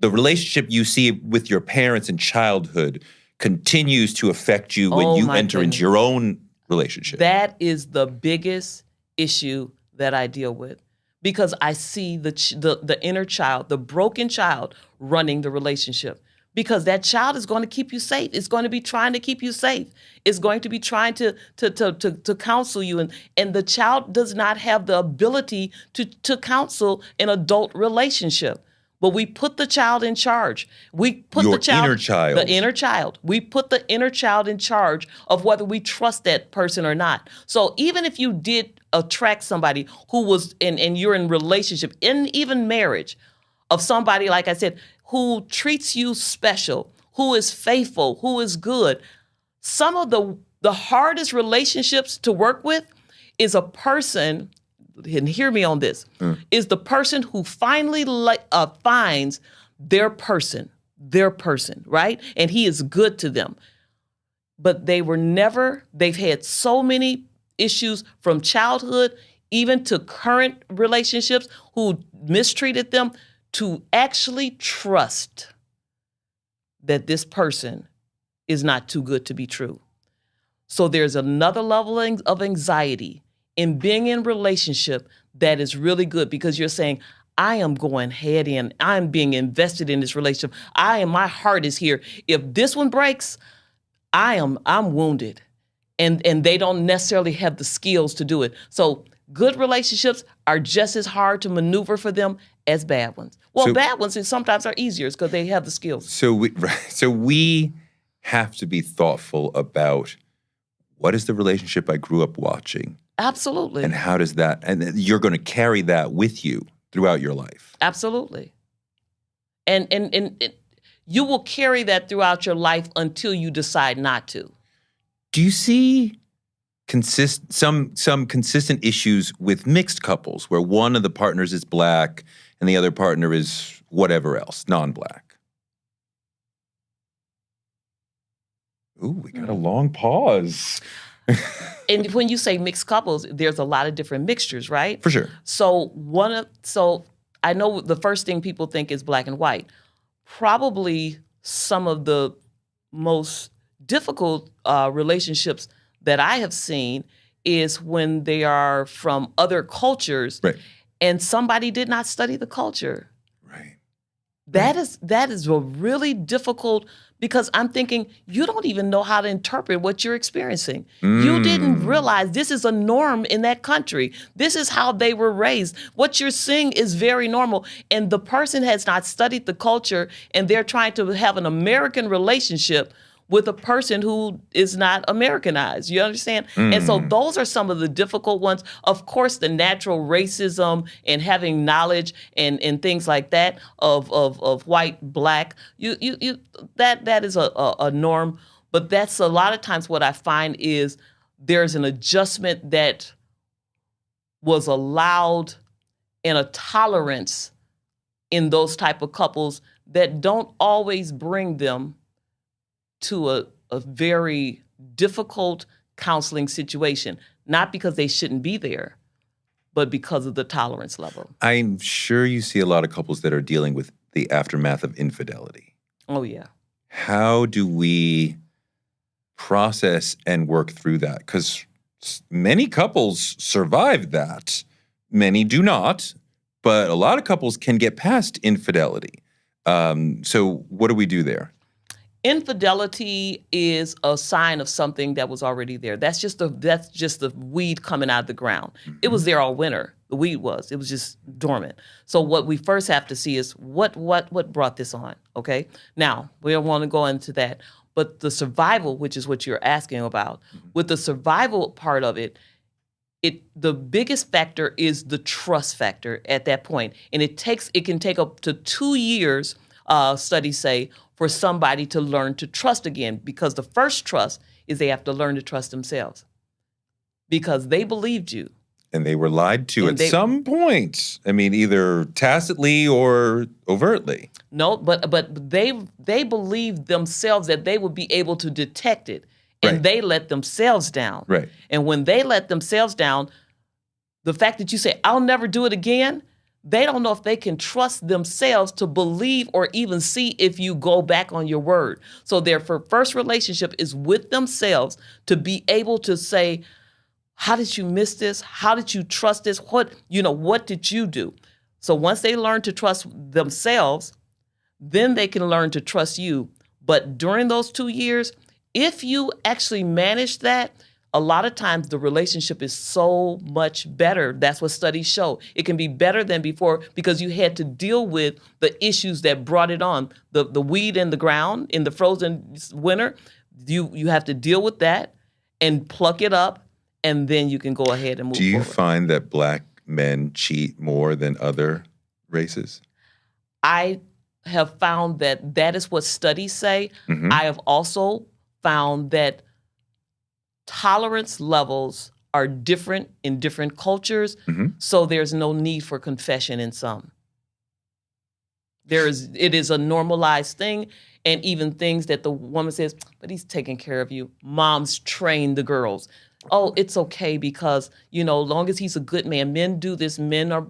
Speaker 6: the relationship you see with your parents in childhood continues to affect you when you enter into your own relationship.
Speaker 1: That is the biggest issue that I deal with, because I see the inner child, the broken child, running the relationship. Because that child is going to keep you safe. It's going to be trying to keep you safe. It's going to be trying to counsel you, and the child does not have the ability to counsel an adult relationship. But we put the child in charge. We put
Speaker 6: Your
Speaker 1: the child,
Speaker 6: inner child.
Speaker 1: the inner child. We put the inner child in charge of whether we trust that person or not. So even if you did attract somebody who was and you're in relationship, in even marriage, of somebody, like I said, who treats you special, who is faithful, who is good, some of the hardest relationships to work with is a person, and hear me on this, is the person who finally finds their person, right? And he is good to them. But they've had so many issues from childhood, even to current relationships, who mistreated them, to actually trust that this person is not too good to be true. So there's another level of anxiety in being in a relationship that is really good, because you're saying, I am going head in. I'm being invested in this relationship. My heart is here. If this one breaks, I'm wounded. And they don't necessarily have the skills to do it. So good relationships are just as hard to maneuver for them as bad ones. Well, bad ones sometimes are easier because they have the skills.
Speaker 6: So we have to be thoughtful about, what is the relationship I grew up watching?
Speaker 1: Absolutely.
Speaker 6: And how does that, and you're going to carry that with you throughout your life. Absolutely.
Speaker 1: And you will carry that throughout your life until you decide not to.
Speaker 6: Do you see some consistent issues with mixed couples where one of the partners is black and the other partner is whatever else, non-black? Ooh, we got a long pause.
Speaker 1: And when you say mixed couples, there's a lot of different mixtures, right?
Speaker 6: For sure.
Speaker 1: So I know the first thing people think is black and white. Probably some of the most difficult relationships that I have seen is when they are from other cultures,
Speaker 6: right,
Speaker 1: and somebody did not study the culture.
Speaker 6: Right.
Speaker 1: That is a really difficult, because I'm thinking, you don't even know how to interpret what you're experiencing. You didn't realize this is a norm in that country. This is how they were raised. What you're seeing is very normal. And the person has not studied the culture, and they're trying to have an American relationship with a person who is not Americanized. You understand? And so those are some of the difficult ones. Of course, the natural racism and having knowledge and things like that of white, black, that is a norm. But that's a lot of times what I find is there's an adjustment that was allowed, and a tolerance in those type of couples that don't always bring them to a very difficult counseling situation, not because they shouldn't be there, but because of the tolerance level.
Speaker 6: I'm sure you see a lot of couples that are dealing with the aftermath of infidelity.
Speaker 1: Oh, yeah.
Speaker 6: How do we process and work through that? Because many couples survive that. Many do not, but a lot of couples can get past infidelity. So what do we do there?
Speaker 1: Infidelity is a sign of something that was already there. That's just the weed coming out of the ground. It was there all winter. the weed was. It was just dormant. So what we first have to see is what brought this on, okay? Now, we don't want to go into that, but the survival, which is what you're asking about, with the survival part of it, the biggest factor is the trust factor at that point. And it can take up to 2 years, studies say, for somebody to learn to trust again, because the first trust is they have to learn to trust themselves because they believed you.
Speaker 6: And they were lied to at some point. I mean, either tacitly or overtly.
Speaker 1: No, but they believed themselves that they would be able to detect it, and
Speaker 6: Right.
Speaker 1: they let themselves down.
Speaker 6: Right.
Speaker 1: And when they let themselves down, the fact that you say, I'll never do it again, they don't know if they can trust themselves to believe or even see if you go back on your word. So their first relationship is with themselves to be able to say, how did you miss this? How did you trust this? What did you do? So once they learn to trust themselves, then they can learn to trust you. But during those 2 years, if you actually manage that, a lot of times the relationship is so much better. That's what studies show. It can be better than before because you had to deal with the issues that brought it on. The weed in the ground in the frozen winter, you have to deal with that and pluck it up, and then you can go ahead and move forward.
Speaker 6: Do you find that Black men cheat more than other races?
Speaker 1: I have found that is what studies say.
Speaker 6: Mm-hmm.
Speaker 1: I have also found that tolerance levels are different in different cultures, so there's no need for confession in some. It is a normalized thing, and even things that the woman says, but he's taking care of you. Moms train the girls. Oh, it's okay because, long as he's a good man, men do this, men are,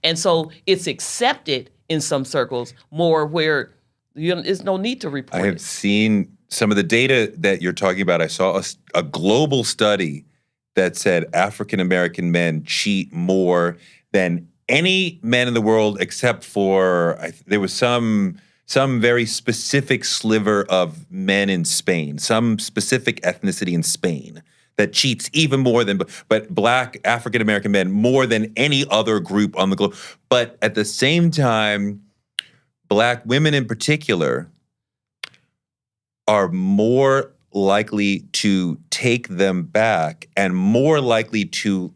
Speaker 1: and so it's accepted in some circles more where there's no need to report
Speaker 6: I have seen some of the data that you're talking about. I saw a global study that said African-American men cheat more than any men in the world except for, there was some very specific sliver of men in Spain, some specific ethnicity in Spain that cheats even more than, but Black African-American men more than any other group on the globe. But at the same time, Black women in particular are more likely to take them back and more likely to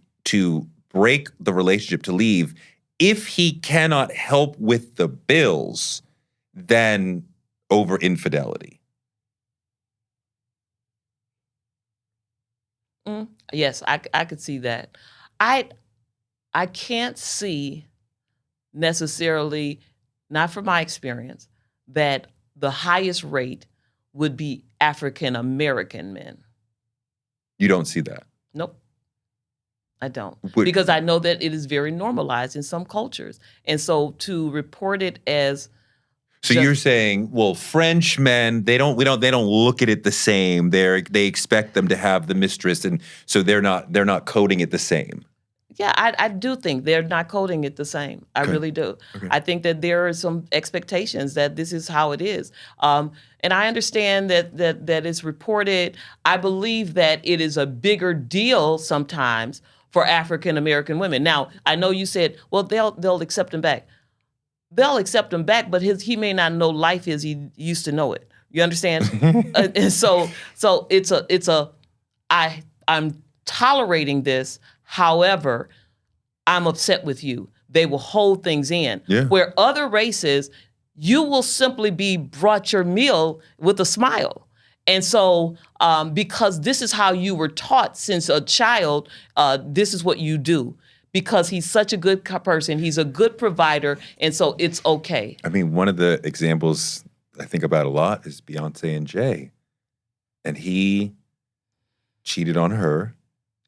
Speaker 6: break the relationship, to leave, if he cannot help with the bills than over infidelity.
Speaker 1: Yes, I could see that. I can't see necessarily, not from my experience, that the highest rate would be African American men.
Speaker 6: You don't see that?
Speaker 1: Nope. I don't. Because I know that it is very normalized in some cultures. And so to report it as
Speaker 6: So you're saying, well, French men, they don't look at it the same. They expect them to have the mistress, and so they're not coding it the same.
Speaker 1: Yeah, I do think they're not coding it the same. I really do.
Speaker 6: Okay.
Speaker 1: I think that there are some expectations that this is how it is. And I understand that it's reported. I believe that it is a bigger deal sometimes for African American women. Now, I know you said, well, they'll accept him back. They'll accept him back, but he may not know life as he used to know it. You understand? And so I'm tolerating this. However, I'm upset with you. They will hold things in.
Speaker 6: Yeah.
Speaker 1: Where other races, you will simply be brought your meal with a smile. And so because this is how you were taught since a child, this is what you do. Because he's such a good person, he's a good provider, and so it's okay.
Speaker 6: I mean, one of the examples I think about a lot is Beyonce and Jay. And he cheated on her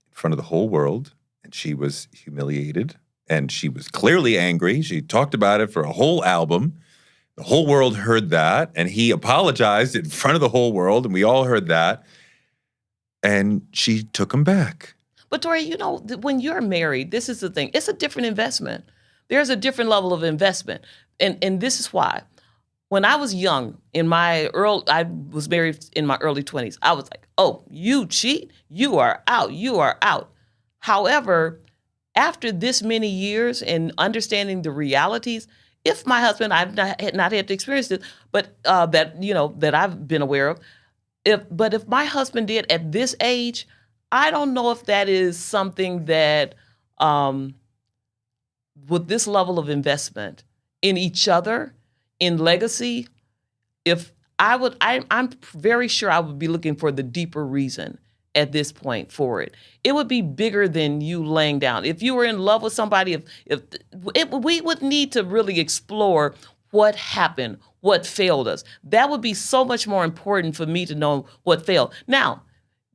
Speaker 6: in front of the whole world, and she was humiliated, and she was clearly angry. She talked about it for a whole album. The whole world heard that, and he apologized in front of the whole world, and we all heard that. And she took him back.
Speaker 1: But Toure, when you're married, this is the thing. It's a different investment. There's a different level of investment. And this is why. When I was young, I was married in my early 20s. I was like, oh, you cheat? You are out. You are out. However, after this many years and understanding the realities, if my husband, I've not had to experience this, but that I've been aware of, if my husband did at this age, I don't know if that is something that, with this level of investment in each other, in legacy, I'm very sure I would be looking for the deeper reason at this point for it. It would be bigger than you laying down. If you were in love with somebody, we would need to really explore what happened, what failed us. That would be so much more important for me to know what failed. Now,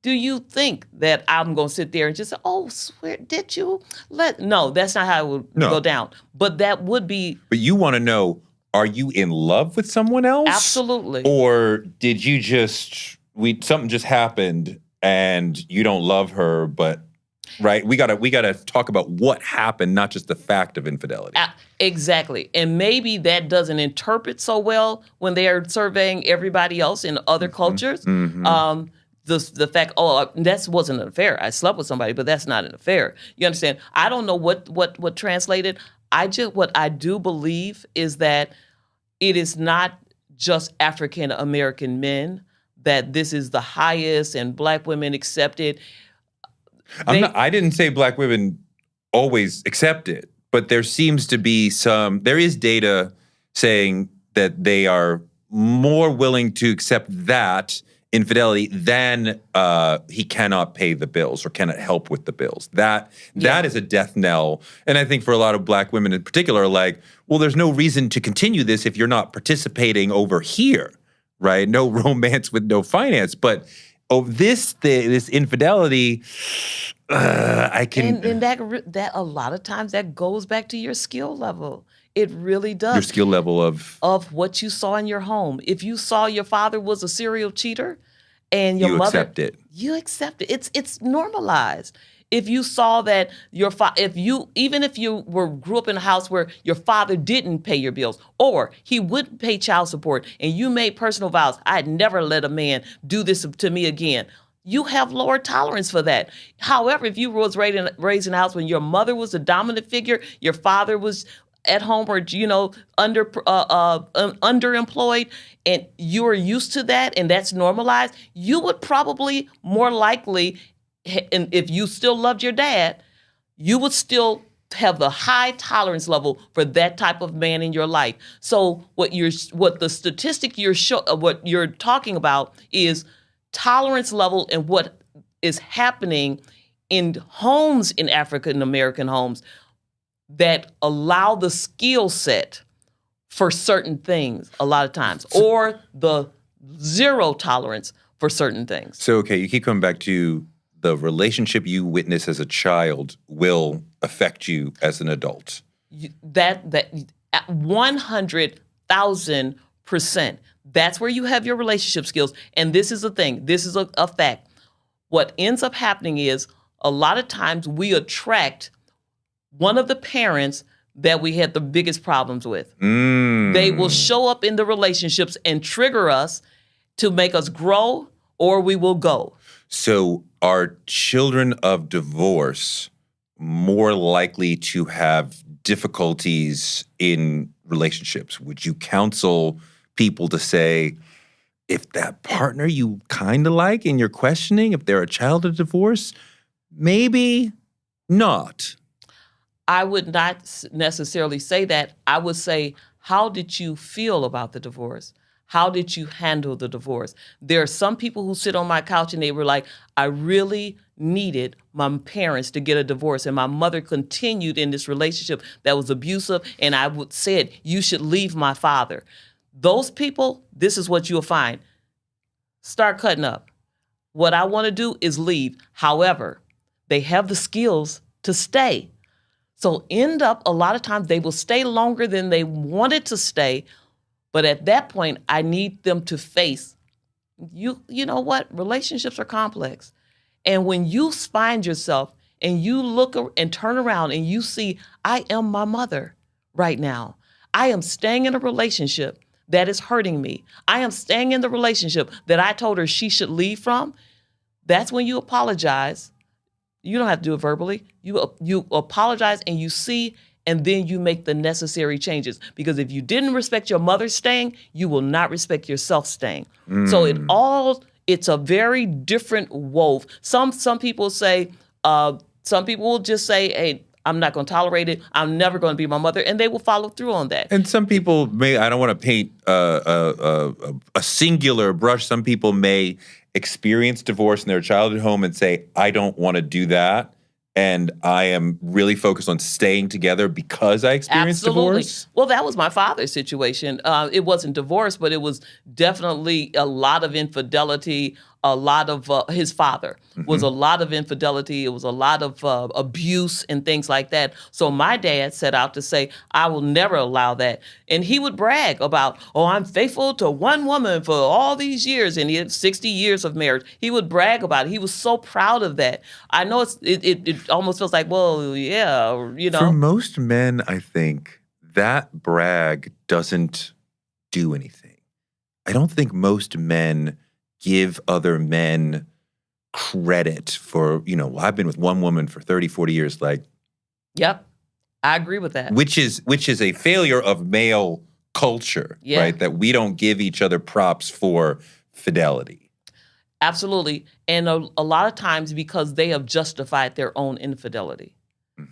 Speaker 1: do you think that I'm going to sit there and just say, oh, swear, did you? No, that's not how it would go down. But that would be.
Speaker 6: But you want to know, are you in love with someone else?
Speaker 1: Absolutely.
Speaker 6: Or did you something just happened and you don't love her, but right? We gotta talk about what happened, not just the fact of infidelity.
Speaker 1: Exactly. And maybe that doesn't interpret so well when they are surveying everybody else in other cultures. Mm-hmm. The fact, that wasn't an affair. I slept with somebody, but that's not an affair. You understand? I don't know what translated. What I do believe is that it is not just African American men, that this is the highest and Black women accept it.
Speaker 6: I didn't say Black women always accept it, but there seems to be there is data saying that they are more willing to accept that infidelity than he cannot pay the bills or cannot help with the bills. That is a death knell. And I think for a lot of Black women in particular, like, well, there's no reason to continue this if you're not participating over here, right? No romance with no finance. But this infidelity, I can.
Speaker 1: And that a lot of times that goes back to your skill level. It really does.
Speaker 6: Your skill level
Speaker 1: of what you saw in your home. If you saw your father was a serial cheater, and your mother,
Speaker 6: accept it.
Speaker 1: You accept it. It's normalized. If you saw that even if you grew up in a house where your father didn't pay your bills, or he wouldn't pay child support, and you made personal vows, I'd never let a man do this to me again. You have lower tolerance for that. However, if you was raised in a house when your mother was a dominant figure, your father was at home or underemployed, and you are used to that, and that's normalized, you would probably more likely, and if you still loved your dad, you would still have the high tolerance level for that type of man in your life. So what the statistic what you're talking about is tolerance level and what is happening in homes, in African American homes, that allow the skill set for certain things a lot of times, or the zero tolerance for certain things.
Speaker 6: So, okay, you keep coming back to the relationship you witness as a child will affect you as an adult.
Speaker 1: That 100,000%. That's where you have your relationship skills. And this is the thing. This is a fact. What ends up happening is a lot of times we attract one of the parents that we had the biggest problems with. They will show up in the relationships and trigger us to make us grow, or we will go.
Speaker 6: So are children of divorce more likely to have difficulties in relationships? Would you counsel people to say, if that partner you kind of like and you're questioning if they're a child of divorce, maybe not?
Speaker 1: I would not necessarily say that. I would say, how did you feel about the divorce? How did you handle the divorce? There are some people who sit on my couch and they were like, I really needed my parents to get a divorce, and my mother continued in this relationship that was abusive, and I said, you should leave my father. Those people, this is what you'll find. Start cutting up. What I want to do is leave. However, they have the skills to stay. So end up, a lot of times they will stay longer than they wanted to stay. But at that point, I need them to face, you know what? Relationships are complex. And when you find yourself and you look and turn around and you see, I am my mother right now. I am staying in a relationship that is hurting me. I am staying in the relationship that I told her she should leave from. That's when you apologize. You don't have to do it verbally. You apologize and you see, and then you make the necessary changes. Because if you didn't respect your mother staying, you will not respect yourself staying. So it's a very different wove. Some people say, some people will just say, hey, I'm not going to tolerate it. I'm never going to be my mother, and they will follow through on that.
Speaker 6: And some people may, I don't want to paint a singular brush. Some people may experience divorce in their childhood home and say, I don't want to do that. And I am really focused on staying together because I experienced divorce.
Speaker 1: Well, that was my father's situation. It wasn't divorce, but it was definitely a lot of infidelity. A lot of his father was a lot of infidelity. It was a lot of abuse and things like that. So my dad set out to say, I will never allow that. And he would brag about, oh, I'm faithful to one woman for all these years. And he had 60 years of marriage. He would brag about it. He was so proud of that. I know it almost feels like, well, yeah, you know.
Speaker 6: For most men, I think that brag doesn't do anything. I don't think most men give other men credit for, I've been with one woman for 30, 40 years, like.
Speaker 1: Yep, I agree with that.
Speaker 6: Which is a failure of male culture, right? That we don't give each other props for fidelity.
Speaker 1: Absolutely. And a lot of times because they have justified their own infidelity.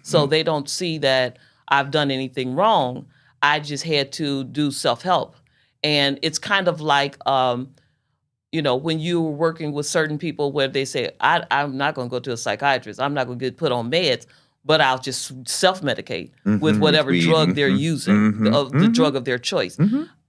Speaker 1: So they don't see that I've done anything wrong. I just had to do self-help. And it's kind of like, when you're working with certain people where they say, I'm not going to go to a psychiatrist. I'm not going to get put on meds, but I'll just self-medicate with whatever drug they're using, the drug of their choice.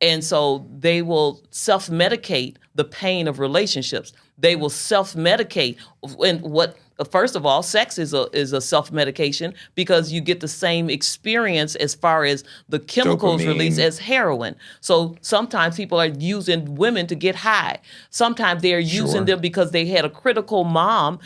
Speaker 1: And so they will self-medicate the pain of relationships. They will self-medicate. And first of all, sex is a self-medication because you get the same experience as far as the chemicals released as heroin. So sometimes people are using women to get high. Sometimes they are using them because they had a critical mom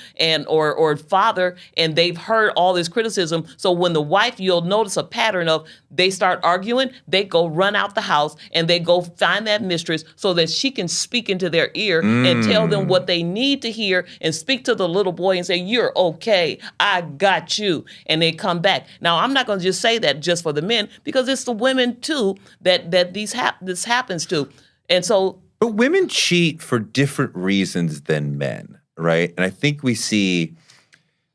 Speaker 1: or father, and they've heard all this criticism. So when the wife, you'll notice a pattern of they start arguing, they go run out the house, and they go find that mistress so that she can speak into their ear and tell them what they need to hear and speak to the little boy and say, you're okay, I got you. And they come back. Now, I'm not going to just say that just for the men because it's the women, too, that this happens to. And so.
Speaker 6: But women cheat for different reasons than men, right? And I think we see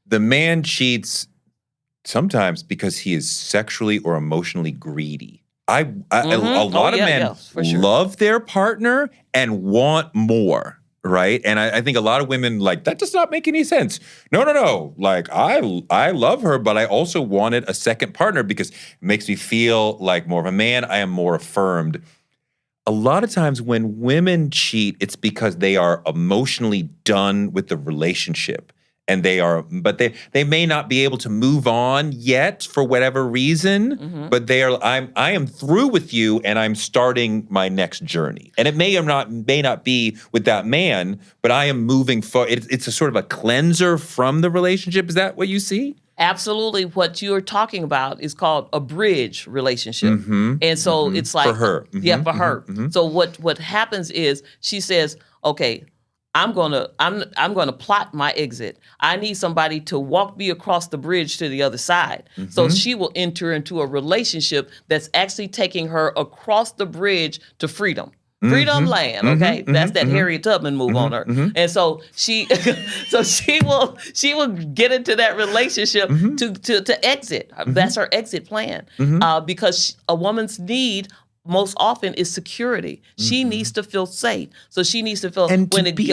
Speaker 6: the man cheats sometimes because he is sexually or emotionally greedy. A lot of men love their partner and want more, right? And I think a lot of women that does not make any sense. No. Like I love her, but I also wanted a second partner because it makes me feel like more of a man. I am more affirmed. A lot of times when women cheat, it's because they are emotionally done with the relationship. And they may not be able to move on yet for whatever reason, but I am through with you and I'm starting my next journey. And it may not be with that man, but I am moving forward. It's a sort of a cleanser from the relationship. Is that what you see?
Speaker 1: Absolutely. What you're talking about is called a bridge relationship. And so it's like.
Speaker 6: For her.
Speaker 1: For her. So what happens is she says, okay, I'm gonna plot my exit. I need somebody to walk me across the bridge to the other side. So she will enter into a relationship that's actually taking her across the bridge to freedom. Freedom land, okay? That's that Harriet Tubman move on her. And so she will get into that relationship to exit. That's her exit plan. Because a woman's need most often is security. She needs to feel safe. So she needs to feel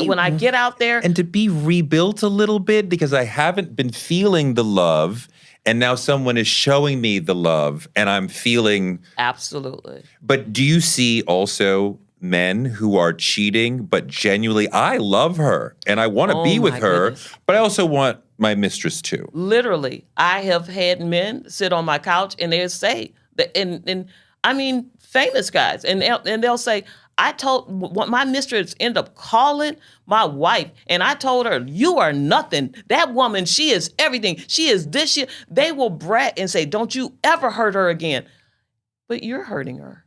Speaker 1: when I get out there.
Speaker 6: And to be rebuilt a little bit because I haven't been feeling the love and now someone is showing me the love and I'm feeling.
Speaker 1: Absolutely.
Speaker 6: But do you see also men who are cheating but genuinely, I love her and I want to be with her, but I also want my mistress too?
Speaker 1: Literally. I have had men sit on my couch and they'll say, and I mean, famous guys, and they'll say, my mistress ended up calling my wife, and I told her, you are nothing. That woman, she is everything. She is this. They will brag and say, don't you ever hurt her again. But you're hurting her.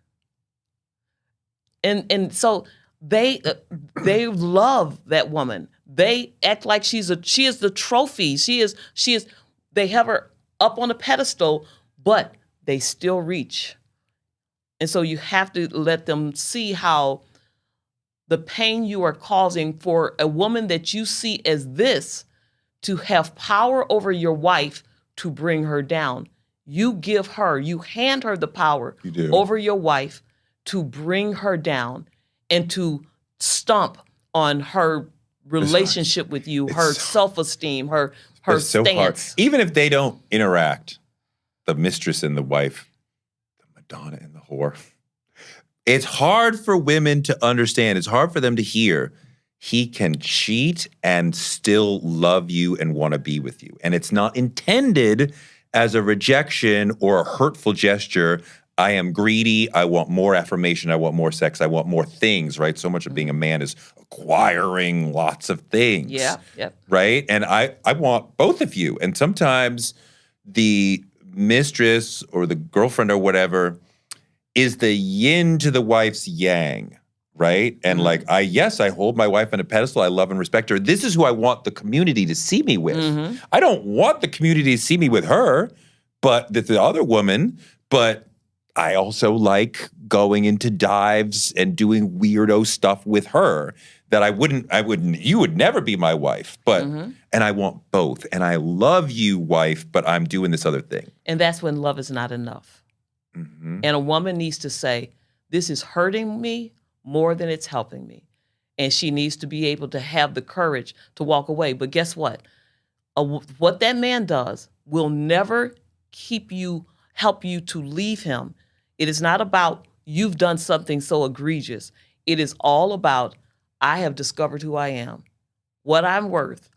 Speaker 1: And so they love that woman. They act like she is the trophy. They have her up on a pedestal, but they still reach. And so you have to let them see how the pain you are causing for a woman that you see as this to have power over your wife to bring her down. You hand her the power over your wife to bring her down and to stomp on her relationship with you, her self-esteem, her
Speaker 6: it's so
Speaker 1: stance.
Speaker 6: hard. Even if they don't interact, the mistress and the wife, the Madonna and the whore, it's hard for women to understand. It's hard for them to hear. He can cheat and still love you and want to be with you. And it's not intended as a rejection or a hurtful gesture. I am greedy. I want more affirmation. I want more sex. I want more things, right? So much of being a man is acquiring lots of things.
Speaker 1: Yeah, yep.
Speaker 6: Right? And I want both of you. And sometimes the mistress or the girlfriend or whatever is the yin to the wife's yang, right? And like, I hold my wife on a pedestal. I love and respect her. This is who I want the community to see me with. I don't want the community to see me with her, but the other woman, but I also like going into dives and doing weirdo stuff with her that you would never be my wife, but, and I want both. And I love you, wife, but I'm doing this other thing.
Speaker 1: And that's when love is not enough. And a woman needs to say, this is hurting me more than it's helping me. And she needs to be able to have the courage to walk away. But guess what? What that man does will never help you to leave him. It is not about you've done something so egregious. It is all about I have discovered who I am, what I'm worth,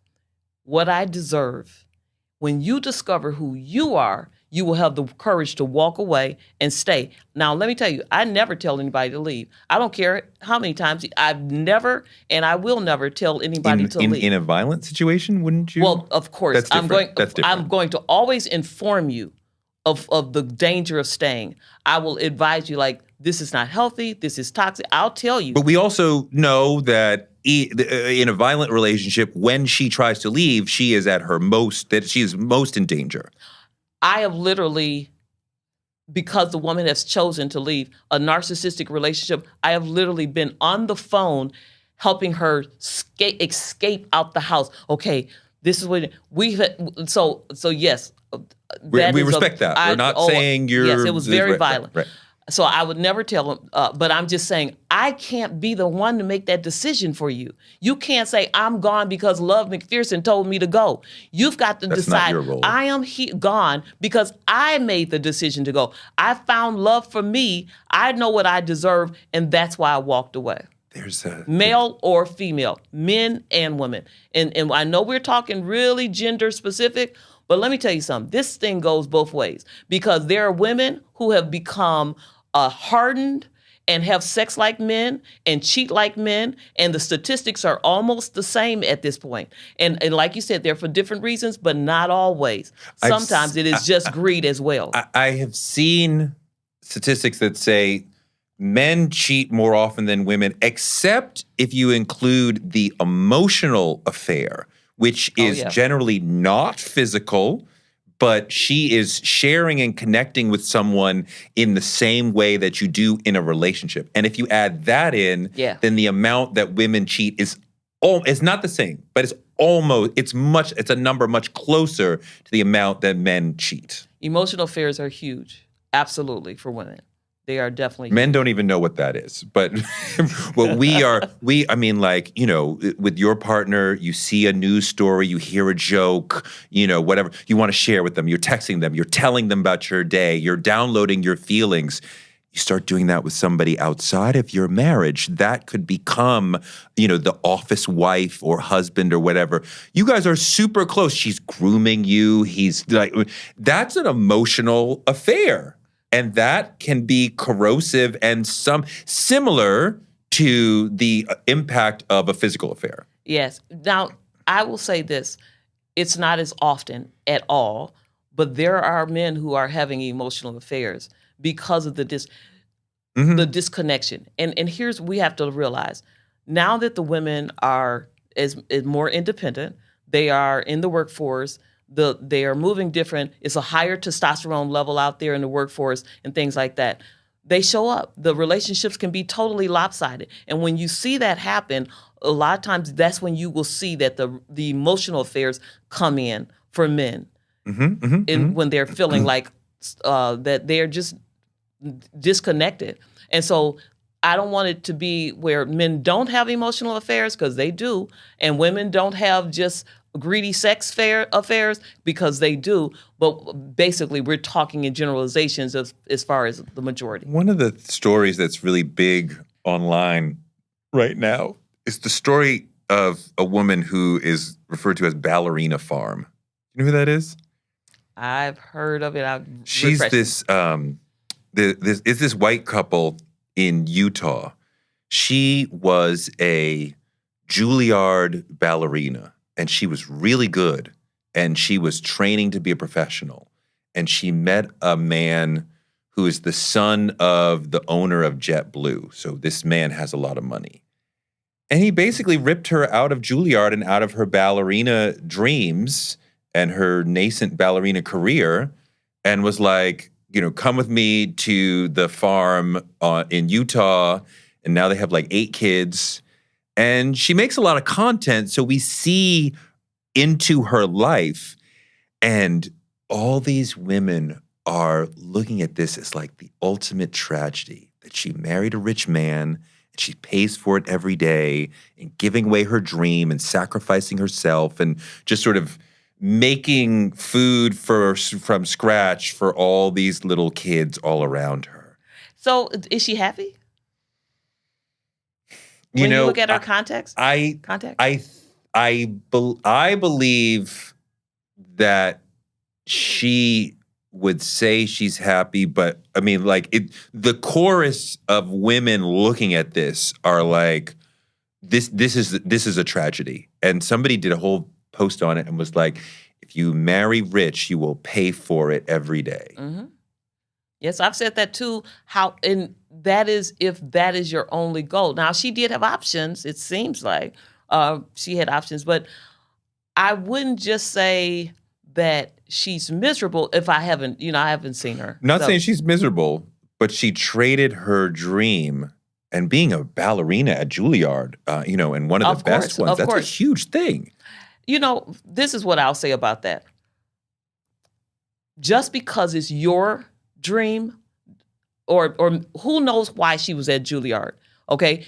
Speaker 1: what I deserve. When you discover who you are, you will have the courage to walk away and stay. Now, let me tell you, I never tell anybody to leave. I don't care how many times. I've never, and I will never tell anybody to leave.
Speaker 6: In a violent situation, wouldn't you?
Speaker 1: Well, of course.
Speaker 6: That's different.
Speaker 1: I'm going to always inform you of the danger of staying. I will advise you, like, this is not healthy, this is toxic. I'll tell you.
Speaker 6: But we also know that in a violent relationship, when she tries to leave, she is at her most, that she is most in danger.
Speaker 1: I have literally, because the woman has chosen to leave a narcissistic relationship, I have literally been on the phone helping her escape out the house. Okay, this is what so yes.
Speaker 6: We respect that. We're not saying you're...
Speaker 1: Yes, it was very violent.
Speaker 6: Right.
Speaker 1: So I would never tell him, but I'm just saying, I can't be the one to make that decision for you. You can't say, I'm gone because Love McPherson told me to go. You've got to decide,
Speaker 6: not your role.
Speaker 1: I am gone because I made the decision to go. I found love for me. I know what I deserve, and that's why I walked away.
Speaker 6: There's a...
Speaker 1: Male or female, men and women. And I know we're talking really gender specific, but let me tell you something. This thing goes both ways because there are women who have become hardened and have sex like men and cheat like men, and the statistics are almost the same at this point. And like you said, they're for different reasons, but not always. Sometimes it is just greed as well.
Speaker 6: I have seen statistics that say men cheat more often than women, except if you include the emotional affair, which is generally not physical, but she is sharing and connecting with someone in the same way that you do in a relationship. And if you add that in, then the amount that women cheat is not the same, but it's a number much closer to the amount that men cheat.
Speaker 1: Emotional affairs are huge, absolutely, for women. They are definitely
Speaker 6: men don't even know what that is. But what I mean, like, you know, with your partner, you see a news story, you hear a joke, you know, whatever, you want to share with them. You're texting them, you're telling them about your day, you're downloading your feelings. You start doing that with somebody outside of your marriage, that could become, you know, the office wife or husband or whatever. You guys are super close. She's grooming you. He's like, that's an emotional affair. And that can be corrosive and similar to the impact of a physical affair.
Speaker 1: Yes. Now, I will say this. It's not as often at all, but there are men who are having emotional affairs because of the disconnection. And here's, we have to realize, now that the women are is more independent. They are in the workforce. They are moving different. It's a higher testosterone level out there in the workforce and things like that. They show up. The relationships can be totally lopsided. And when you see that happen, a lot of times that's when you will see that the emotional affairs come in for men. When they're feeling like that they're just disconnected. And so I don't want it to be where men don't have emotional affairs, because they do, and women don't have just greedy sex affairs, because they do. But basically, we're talking in generalizations as far as the majority.
Speaker 6: One of the stories that's really big online right now is the story of a woman who is referred to as Ballerina Farm. You know who that is?
Speaker 1: I've heard of it.
Speaker 6: She's this this white couple in Utah. She was a Juilliard ballerina, and she was really good, and she was training to be a professional. And she met a man who is the son of the owner of JetBlue. So this man has a lot of money. And he basically ripped her out of Juilliard and out of her ballerina dreams and her nascent ballerina career, and was like, come with me to the farm in Utah. And now they have like 8 kids. And she makes a lot of content, so we see into her life. And all these women are looking at this as like the ultimate tragedy, that she married a rich man, and she pays for it every day, and giving away her dream and sacrificing herself and just sort of making food from scratch for all these little kids all around her.
Speaker 1: So is she happy? When you look at her context?
Speaker 6: I believe that she would say she's happy, but I mean, like the chorus of women looking at this are like, this is a tragedy. And somebody did a whole post on it and was like, if you marry rich, you will pay for it every day.
Speaker 1: Mm-hmm. Yes, I've said that too. And that is if that is your only goal. Now, she did have options. It seems like she had options, but I wouldn't just say that she's miserable if I haven't seen her.
Speaker 6: Not saying she's miserable, but she traded her dream and being a ballerina at Juilliard, and one of the best ones. That's a huge thing.
Speaker 1: This is what I'll say about that. Just because it's your dream, or who knows why she was at Juilliard, okay?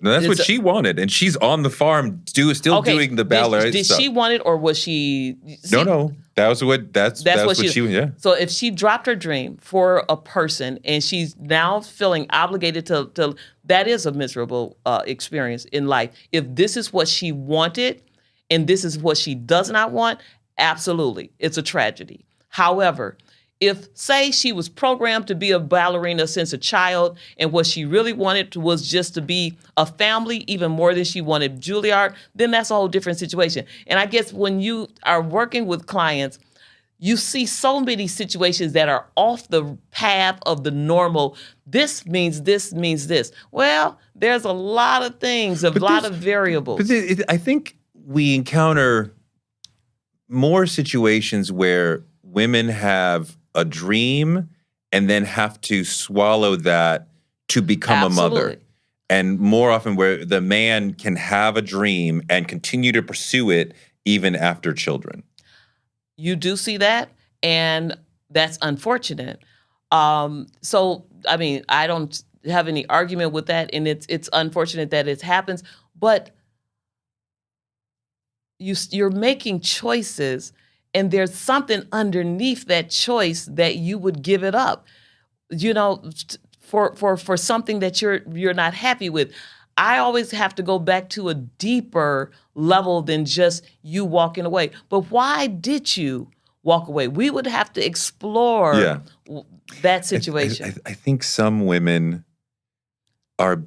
Speaker 6: That's what she wanted, and she's on the farm still doing the ballet
Speaker 1: Did
Speaker 6: stuff.
Speaker 1: she want it, or was she?
Speaker 6: No. That's what she yeah.
Speaker 1: So if she dropped her dream for a person, and she's now feeling obligated to that is a miserable experience in life. If this is what she wanted, and this is what she does not want, absolutely, it's a tragedy. However, if, say, she was programmed to be a ballerina since a child, and what she really wanted was just to be a family, even more than she wanted Juilliard, then that's a whole different situation. And I guess when you are working with clients, you see so many situations that are off the path of the normal. This means this. Well, there's a lot of things, a lot of variables.
Speaker 6: But I think we encounter more situations where women have a dream and then have to swallow that to become a mother. And more often where the man can have a dream and continue to pursue it even after children.
Speaker 1: You do see that, and that's unfortunate. So, I mean, I don't have any argument with that, and it's unfortunate that it happens, but you're making choices, and there's something underneath that choice that you would give it up, for something that you're not happy with. I always have to go back to a deeper level than just you walking away. But why did you walk away? We would have to explore that situation.
Speaker 6: I think some women are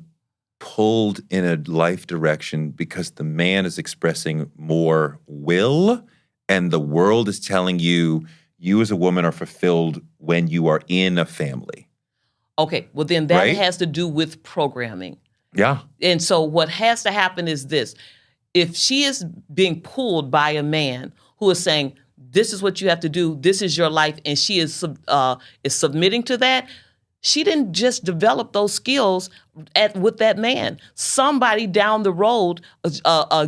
Speaker 6: pulled in a life direction because the man is expressing more will, and the world is telling you as a woman are fulfilled when you are in a family.
Speaker 1: Okay, well then that has to do with programming.
Speaker 6: Yeah.
Speaker 1: And so what has to happen is this. if she is being pulled by a man who is saying, this is what you have to do, this is your life, and she is submitting to that, she didn't just develop those skills with that man. Somebody down the road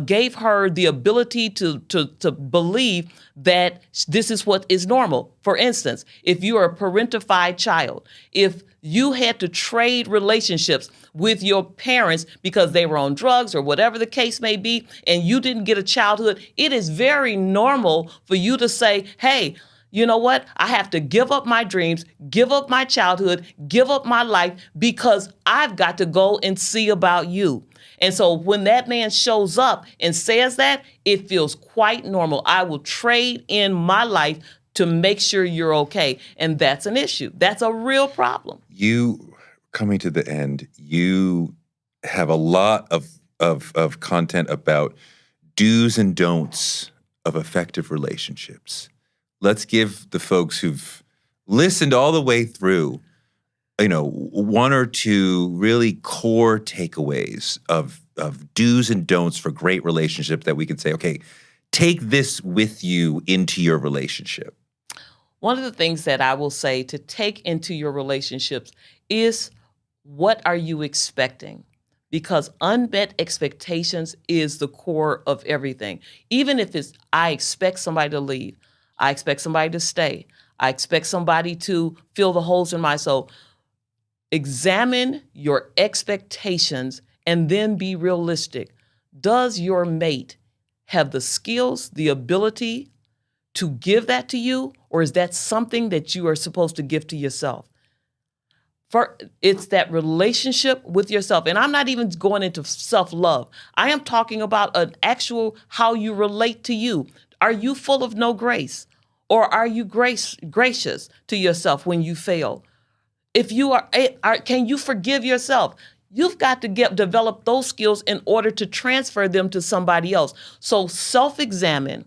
Speaker 1: gave her the ability to believe that this is what is normal. For instance, if you are a parentified child, if you had to trade relationships with your parents because they were on drugs or whatever the case may be, and you didn't get a childhood, it is very normal for you to say, hey, you know what? I have to give up my dreams, give up my childhood, give up my life because I've got to go and see about you. And so when that man shows up and says that, it feels quite normal. I will trade in my life to make sure you're okay. And that's an issue. That's a real problem.
Speaker 6: You, coming to the end, you have a lot of content about do's and don'ts of effective relationships. Let's give the folks who've listened all the way through, one or two really core takeaways of do's and don'ts for great relationships that we can say, okay, take this with you into your relationship.
Speaker 1: One of the things that I will say to take into your relationships is, what are you expecting? Because unmet expectations is the core of everything. Even if it's, I expect somebody to leave, I expect somebody to stay, I expect somebody to fill the holes in my soul. Examine your expectations and then be realistic. Does your mate have the skills, the ability to give that to you, or is that something that you are supposed to give to yourself? It's that relationship with yourself. And I'm not even going into self-love. I am talking about an actual how you relate to you. Are you full of no grace? Or are you gracious to yourself when you fail? If you are, can you forgive yourself? You've got to develop those skills in order to transfer them to somebody else. So self-examine,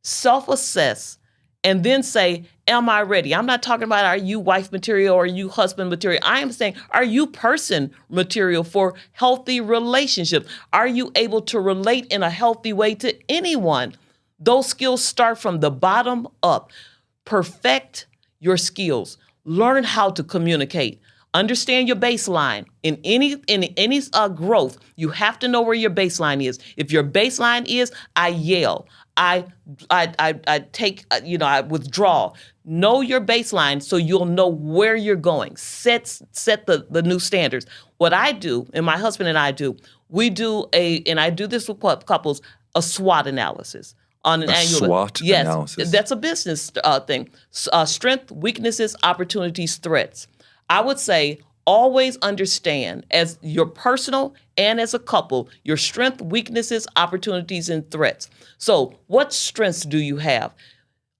Speaker 1: self-assess, and then say, am I ready? I'm not talking about, are you wife material or are you husband material? I am saying, are you person material for healthy relationships? Are you able to relate in a healthy way to anyone? Those skills start from the bottom up. Perfect your skills. Learn how to communicate. Understand your baseline. In any growth, you have to know where your baseline is. If your baseline is, I yell, I take, I withdraw. Know your baseline so you'll know where you're going. Set the new standards. What I do, and my husband and I do, and I do this with couples, a SWOT analysis. On an annual
Speaker 6: SWOT analysis.
Speaker 1: Yes, that's a business thing. Strength, weaknesses, opportunities, threats. I would say always understand, as your personal and as a couple, your strength, weaknesses, opportunities, and threats. So what strengths do you have?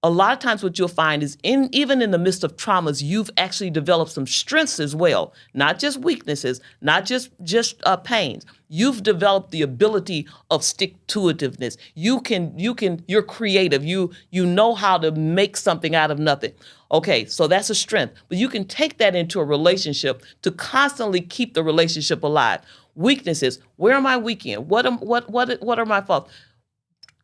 Speaker 1: A lot of times what you'll find is even in the midst of traumas, you've actually developed some strengths as well, not just weaknesses, not just pains. You've developed the ability of stick-to-itiveness. You're creative. You know how to make something out of nothing. Okay, so that's a strength. But you can take that into a relationship to constantly keep the relationship alive. Weaknesses, where am I weak in? What are my faults?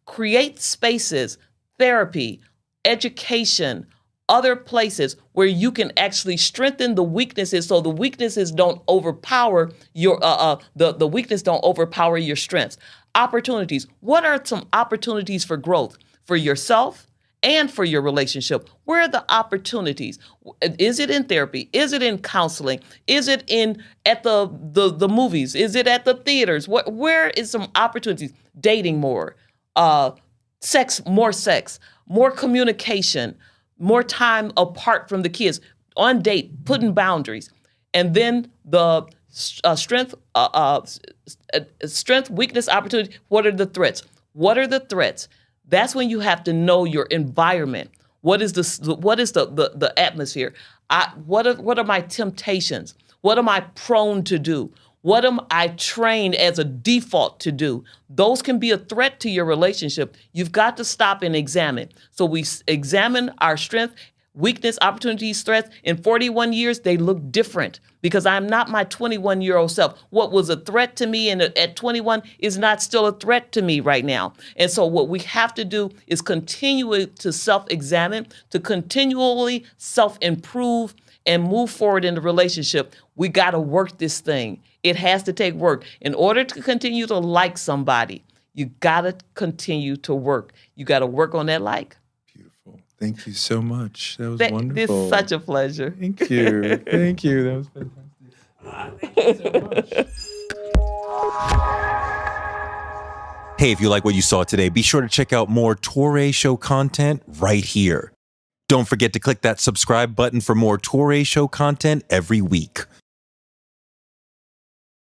Speaker 1: Create spaces, therapy, education, other places where you can actually strengthen the weaknesses so the weaknesses don't overpower the weakness don't overpower your strengths. Opportunities. What are some opportunities for growth for yourself and for your relationship? Where are the opportunities? Is it in therapy? Is it in counseling? Is it at the movies? Is it at the theaters? Where is some opportunities? Dating more, sex, more communication, more time apart from the kids, on date, putting boundaries. And then the strength, weakness, opportunity. What are the threats? What are the threats? That's when you have to know your environment. What is the atmosphere? What are my temptations? What am I prone to do? What am I trained as a default to do? Those can be a threat to your relationship. You've got to stop and examine. So we examine our strength. weakness, opportunities, threats. In 41 years, they look different because I'm not my 21-year-old self. What was a threat to me at 21 is not still a threat to me right now. And so what we have to do is continue to self-examine, to continually self-improve and move forward in the relationship. We got to work this thing. It has to take work. In order to continue to like somebody, you got to continue to work. You got to work on that like.
Speaker 3: Beautiful. Thank you so much. That was
Speaker 1: It's
Speaker 3: wonderful.
Speaker 1: such a pleasure.
Speaker 3: Thank you. Thank you. That was fantastic. Thank you so much.
Speaker 6: Hey, if you like what you saw today, be sure to check out more Toure Show content right here. Don't forget to click that subscribe button for more Toure Show content every week.